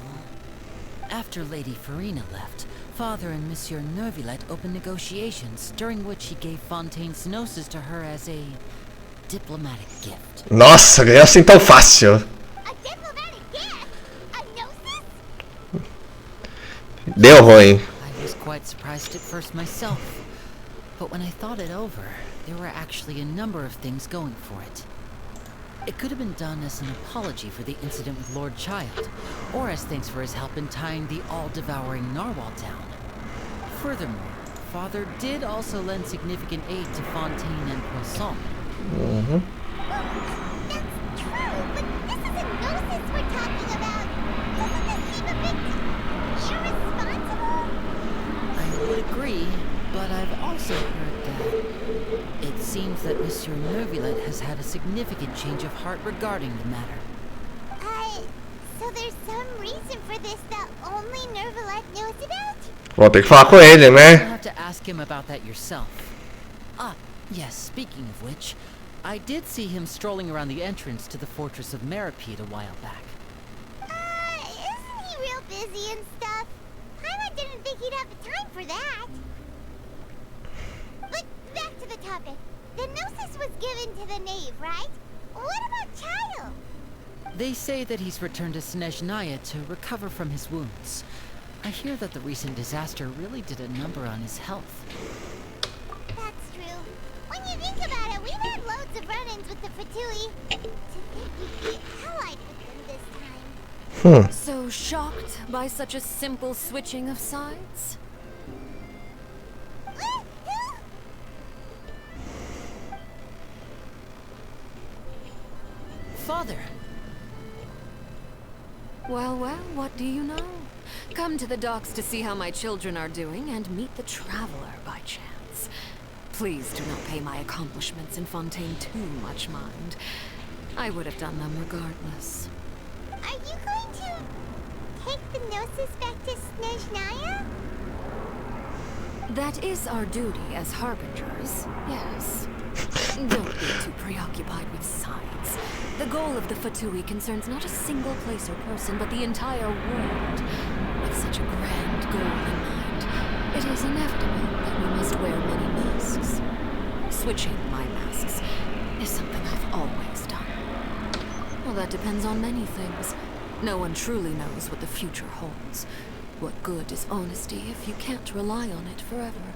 after Lady Farina left, Father and Monsieur Neuvillette opened negotiations, during which he gave Fontaine's gnosis to her as a diplomatic gift. Nossa, ganhou assim tão fácil. A diplomatic gift? A gnosis? Deu ruim. I was quite surprised at first myself, but when I thought it over, there were actually a number of things going for it. It could have been done as an apology for the incident with Lord Child, or as thanks for his help in tying the all-devouring narwhal down. Furthermore, Father did also lend significant aid to Fontaine and Poisson. That's true, but this is a gnosis we're talking about. Doesn't this seem a bit irresponsible? I would agree, but I've also heard that it seems that Monsieur Neuvillette has had a significant change of heart regarding the matter. So there's some reason for this that only Neuvillette knows about? Vou ter que falar com ele, You'll né? have to ask him about that yourself. Ah, yes, speaking of which, I did see him strolling around the entrance to the Fortress of Meripede a while back. Isn't he real busy and stuff? Paimon didn't think he'd have the time for that. But back to the topic. The gnosis was given to the knave, right? What about Child? They say that he's returned to Snezhnaya to recover from his wounds. I hear that the recent disaster really did a number on his health. That's true. When you think about it, we've had loads of run-ins with the Fatui. To think we'd be allied with them this time. So shocked by such a simple switching of sides? Father! Well, what do you know? Come to the docks to see how my children are doing and meet the Traveler by chance. Please do not pay my accomplishments in Fontaine too much mind. I would have done them regardless. Are you going to take the gnosis back to Snezhnaya? That is our duty as harbingers, yes. Don't be too preoccupied with science. The goal of the Fatui concerns not a single place or person, but the entire world. With such a grand goal in mind, it is inevitable that we must wear many masks. Switching my masks is something I've always done. Well, that depends on many things. No one truly knows what the future holds. What good is honesty if you can't rely on it forever?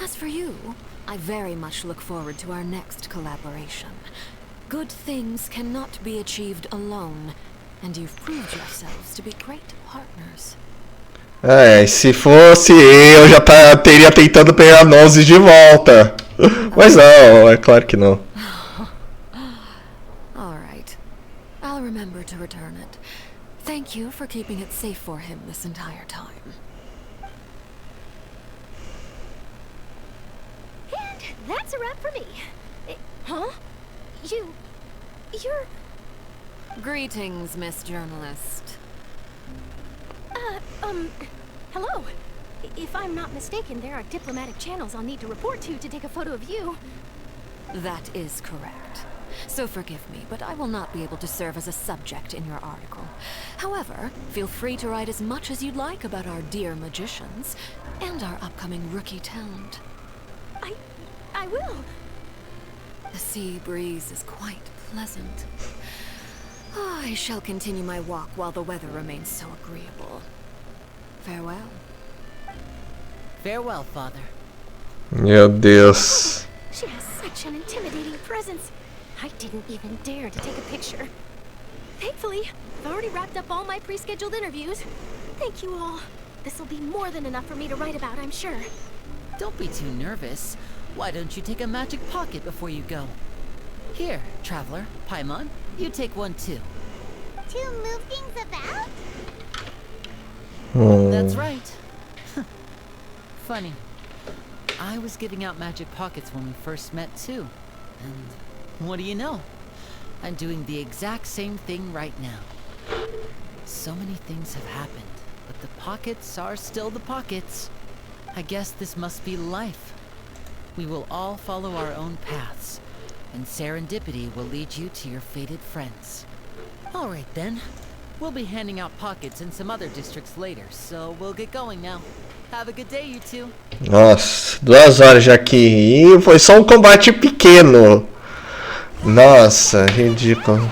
As for you, I very much look forward to our next collaboration. Good things cannot be achieved alone, and you've proved yourselves to be great partners. Se fosse eu já teria tentando pegar nozes de volta. Mas não, é claro que não. All right. I'll remember to return it. Thank you for keeping it safe for him this entire time. And that's a wrap for me. Huh? You're... Greetings, Miss Journalist. Hello. If I'm not mistaken, there are diplomatic channels I'll need to report to take a photo of you. That is correct. So forgive me, but I will not be able to serve as a subject in your article. However, feel free to write as much as you'd like about our dear magicians and our upcoming rookie talent. I will. The sea breeze is quite pleasant. I shall continue my walk while the weather remains so agreeable. Farewell. Farewell, Father. Meu Deus. She has such an intimidating presence. I didn't even dare to take a picture. Thankfully, I've already wrapped up all my pre-scheduled interviews. Thank you all. This'll be more than enough for me to write about, I'm sure. Don't be too nervous. Why don't you take a magic pocket before you go? Here, Traveler, Paimon, you take one too. To move things about? That's right. Funny. I was giving out magic pockets when we first met too. And what do you know? I'm doing the exact same thing right now. So many things have happened, but the pockets are still the pockets. I guess this must be life. We will all follow our own paths, and serendipity will lead you to your fated friends. All right then. We'll be handing out pockets in some other districts later, so we'll get going now. Have a good day, you two. Nossa, 2 horas já aqui. E foi só um combate pequeno. Nossa, ridículo.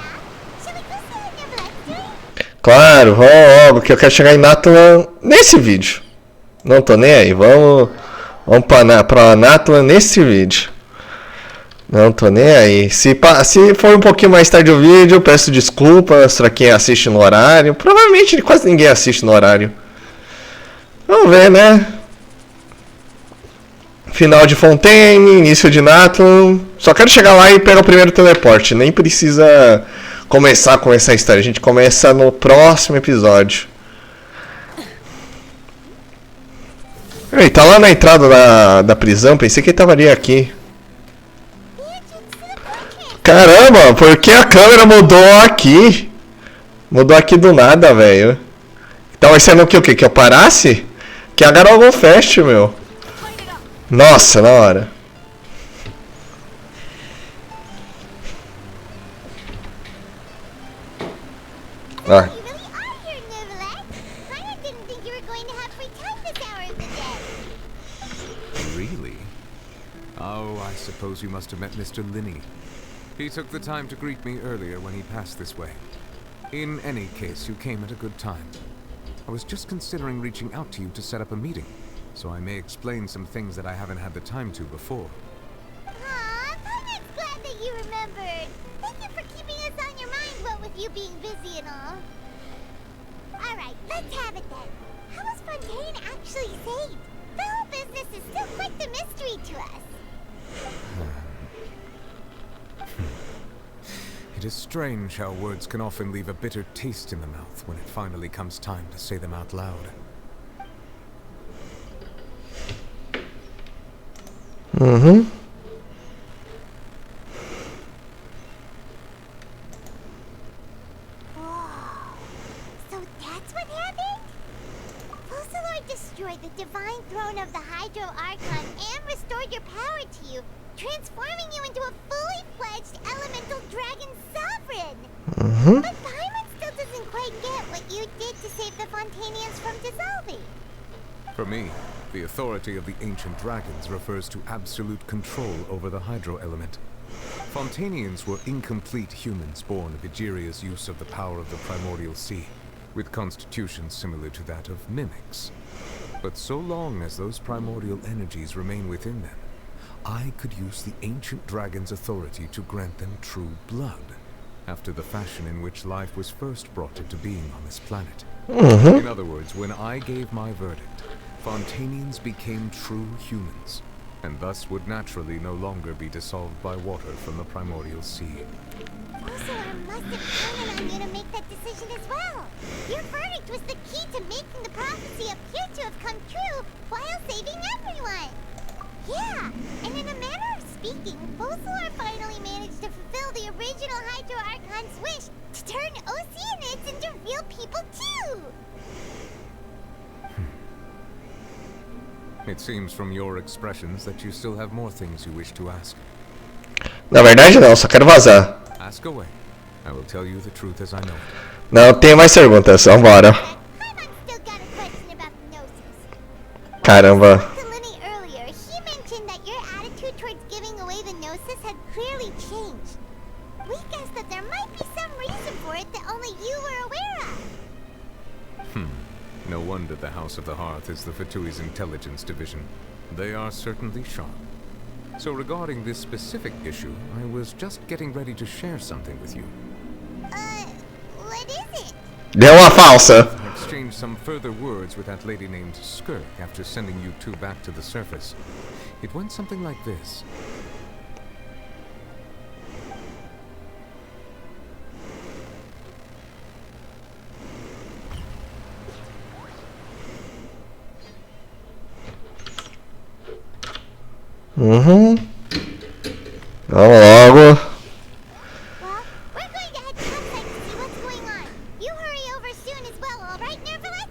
Claro, vamos, porque eu quero chegar em Natlan nesse vídeo. Não tô nem aí, vamos pra Natlan nesse vídeo. Não tô nem aí. Se for um pouquinho mais tarde o vídeo, eu peço desculpas pra quem assiste no horário. Provavelmente quase ninguém assiste no horário. Vamos ver, né? Final de Fontaine, início de Natlan. Só quero chegar lá e pegar o primeiro teleporte. Nem precisa começar com essa história. A gente começa no próximo episódio. Ele tá lá na entrada da prisão. Pensei que ele tava ali aqui. Caramba, por que a câmera mudou aqui? Mudou aqui do nada, velho. Tava sendo o que eu parasse? Que a Garogol Fest, meu. Nossa, na hora. Ah. Really? Oh, I suppose you must have met Mr. Linney. He took the time to greet me earlier when he passed this way. In any case, you came at a good time. I was just considering reaching out to you to set up a meeting, so I may explain some things that I haven't had the time to before. Aw, I'm glad that you remembered. Thank you for keeping us on your mind, what with you being busy and all. Alright, let's have it then. How was Fontaine actually saved? The whole business is still quite the mystery to us. It is strange how words can often leave a bitter taste in the mouth when it finally comes time to say them out loud. Mm-hmm. So that's what happened? Fossilor destroyed the divine throne of the Hydro Archon and restored your power to you, transforming you into a fully fledged elemental dragon sovereign. But Paimon still doesn't quite get what you did to save the Fontainians from dissolving. For me, the authority of the ancient dragons refers to absolute control over the hydro element. Fontainians were incomplete humans born of Egeria's use of the power of the primordial sea, with constitutions similar to that of mimics. But so long as those primordial energies remain within them, I could use the ancient dragon's authority to grant them true blood, after the fashion in which life was first brought into being on this planet. In other words, when I gave my verdict, Fontainians became true humans, and thus would naturally no longer be dissolved by water from the primordial sea. Fossilor must have counted on you to make that decision as well. Your verdict was the key to making the prophecy appear to have come true while saving everyone. Yeah, and in a manner of speaking, Volsor finally managed to fulfill the original Hydro Archon's wish to turn Oceanids into real people too! It seems from your expressions that you still have more things you wish to ask. Na verdade não, só quero vazar. Ask away. I will tell you the truth as I know it. Não tenho mais perguntas, vambora. Caramba. To Lenny earlier, he mentioned that your attitude towards giving away the Gnosis had clearly changed. We guessed that there might be some reason for it that only you were aware of. No wonder the House of the Hearth is the Fatui's intelligence division. They are certainly sharp. So regarding this specific issue, I was just getting ready to share something with you. What is it? Deu uma falsa. I exchanged some further words with that lady named Skirk after sending you two back to the surface. It went something like this. Vamos logo. Well, we're going to head to website to see what's going on. You hurry over soon as well, alright, Nervalet?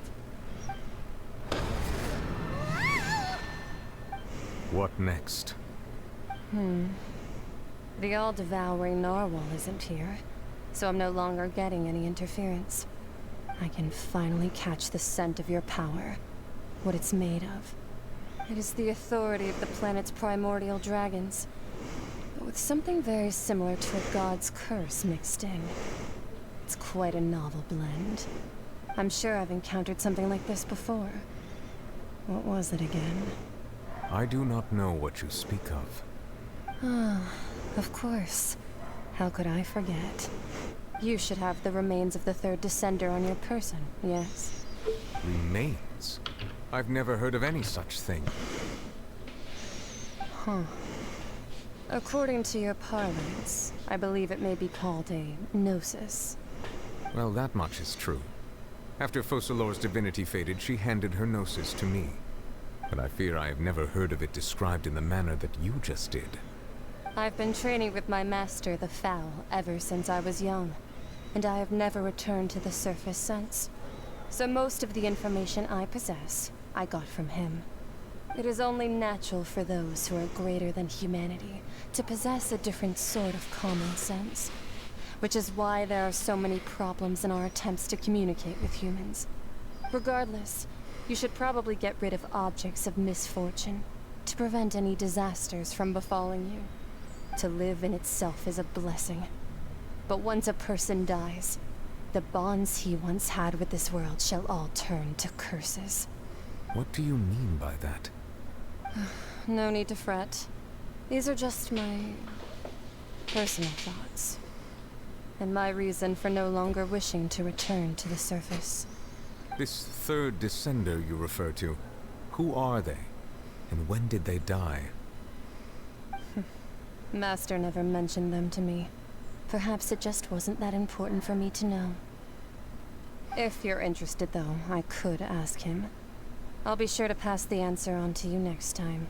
What next? The all-devouring narwhal isn't here, so I'm no longer getting any interference. I can finally catch the scent of your power, what it's made of. It is the authority of the planet's primordial dragons, but with something very similar to a god's curse mixed in. It's quite a novel blend. I'm sure I've encountered something like this before. What was it again? I do not know what you speak of. Ah, of course. How could I forget? You should have the remains of the third descender on your person, yes? Remains? I've never heard of any such thing. Huh. According to your parlance, I believe it may be called a gnosis. Well, that much is true. After Focalor's divinity faded, she handed her gnosis to me. But I fear I have never heard of it described in the manner that you just did. I've been training with my master, the Foul, ever since I was young, and I have never returned to the surface since. So most of the information I possess, I got from him. It is only natural for those who are greater than humanity to possess a different sort of common sense, which is why there are so many problems in our attempts to communicate with humans. Regardless, you should probably get rid of objects of misfortune to prevent any disasters from befalling you. To live in itself is a blessing. But once a person dies, the bonds he once had with this world shall all turn to curses. What do you mean by that? No need to fret. These are just my personal thoughts, and my reason for no longer wishing to return to the surface. This third descender you refer to, who are they? And when did they die? Master never mentioned them to me. Perhaps it just wasn't that important for me to know. If you're interested, though, I could ask him. I'll be sure to pass the answer on to you next time.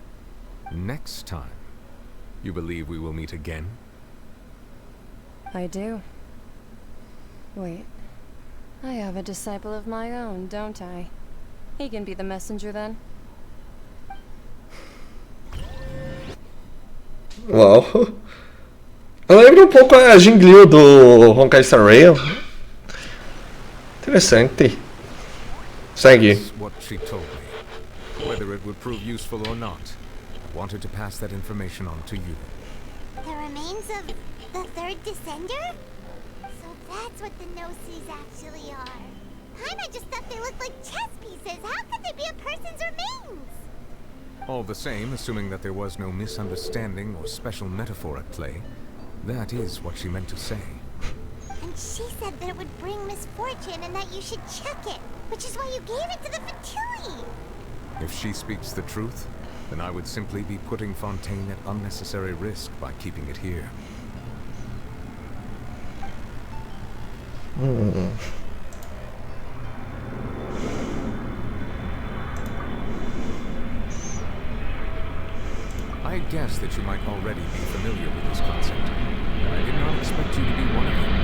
Next time? You believe we will meet again? I do. Wait. I have a disciple of my own, don't I? He can be the messenger then. Uau. Eu lembro um pouco a Jingliu do Honkai Star Rail. Interessante. Segue. That's what she told me. Whether it would prove useful or not, I wanted to pass that information on to you. The remains of the third descender? So that's what the Gnosis actually are. Paimon just thought they looked like chess pieces. How could they be a person's remains? All the same, assuming that there was no misunderstanding or special metaphor at play, that is what she meant to say. And she said that it would bring misfortune and that you should check it, which is why you gave it to the Fatui. If she speaks the truth, then I would simply be putting Fontaine at unnecessary risk by keeping it here. guessed that you might already be familiar with this concept, but I did not expect you to be one of them.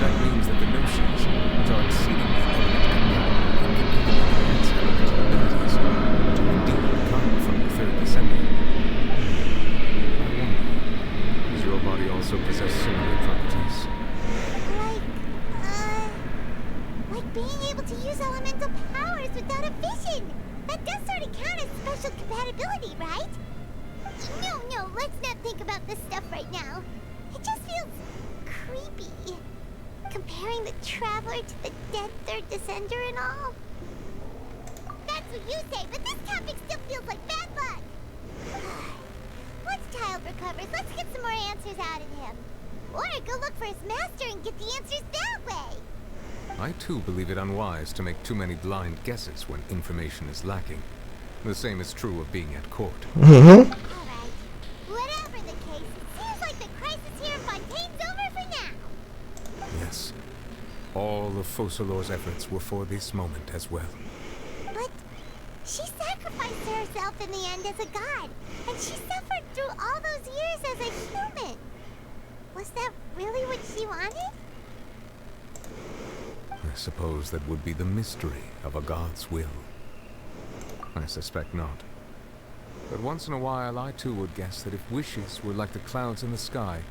That means that the Gnosis, which are exceedingly eminent compatible and can even enhance elemental abilities, do indeed come from the third descendant. I wonder, does your body also possess similar properties? Like being able to use elemental powers without a vision. That does sort of count as special compatibility, right? No, let's not think about this stuff right now. It just feels creepy. Comparing the Traveler to the dead third descender and all. That's what you say, but this topic still feels like bad luck. Once Child recovers, let's get some more answers out of him. Or go look for his master and get the answers that way. I too believe it unwise to make too many blind guesses when information is lacking. The same is true of being at court. Alright. Whatever the case, it seems like the crisis here in Fontaine's over for now. Yes. All of Focalors' efforts were for this moment as well. But she sacrificed herself in the end as a god, and she suffered through all those years as a human. Was that really what she wanted? I suppose that would be the mystery of a god's will. I suspect not. But once in a while, I too would guess that if wishes were like the clouds in the sky,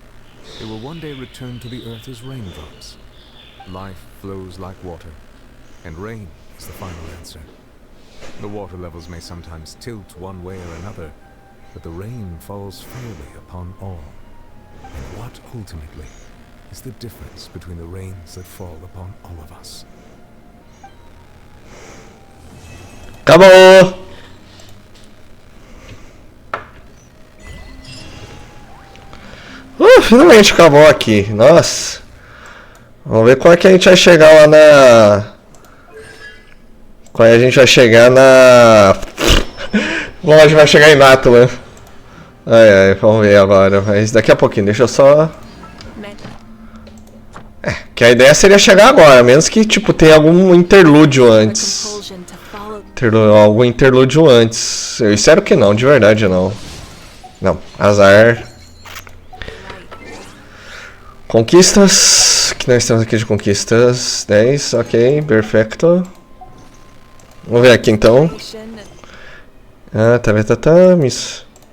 they will one day return to the earth as raindrops. Life flows like water, and rain is the final answer. The water levels may sometimes tilt one way or another, but the rain falls fairly upon all. And what ultimately is the difference between the rains that fall upon all of us? Acabou! Finalmente acabou aqui. Nossa. Vamos ver qual é que a gente vai chegar lá na... Qual é a gente vai chegar na... Bom, a gente vai chegar em Natlan. Ai, vamos ver agora. Mas daqui a pouquinho, deixa eu só... Que a ideia seria chegar agora, menos que, tipo, tenha algum interlúdio antes. Algum interlúdio antes. Eu espero que não, de verdade não. Não, azar. Conquistas. O que nós temos aqui de conquistas? 10, ok, perfeito. Vamos ver aqui então.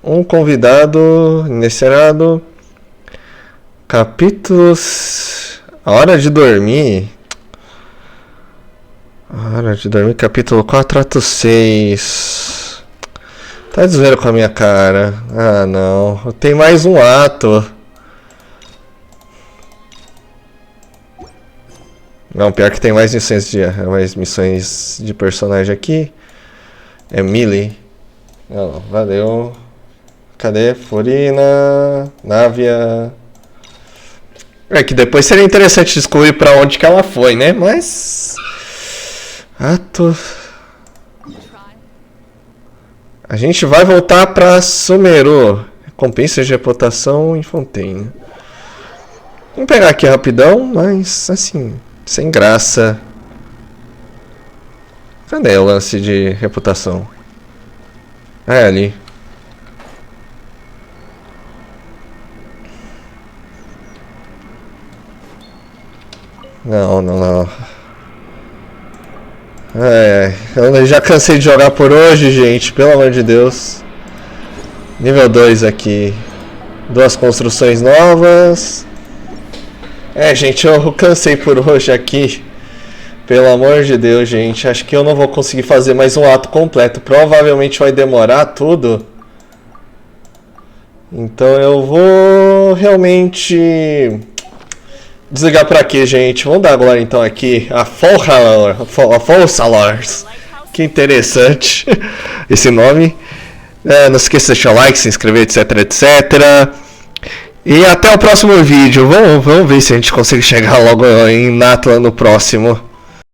Um convidado inesperado. Capítulos... Hora de dormir. Hora de dormir, capítulo 4, ato 6. Tá de zoeira com a minha cara. Ah, não. Tem mais um ato. Não, pior que tem mais missões de personagem aqui. É Millie. Não, valeu. Cadê? Furina. Návia. É que depois seria interessante descobrir pra onde que ela foi, né? Mas... Ato... A gente vai voltar pra Sumeru. Recompensa de reputação em Fontaine. Vamos pegar aqui rapidão, mas assim, sem graça. Cadê o lance de reputação? É ali. Não. Eu já cansei de jogar por hoje, gente. Pelo amor de Deus. Nível 2 aqui. 2 construções novas. Gente, eu cansei por hoje aqui. Pelo amor de Deus, gente. Acho que eu não vou conseguir fazer mais um ato completo. Provavelmente vai demorar tudo. Então eu vou realmente... desligar por aqui, gente. Vamos dar agora então aqui a Focalors. Que interessante esse nome. Não se esqueça de deixar o like, se inscrever, etc, etc. E até o próximo vídeo. Vamos ver se a gente consegue chegar logo em Natlan no próximo.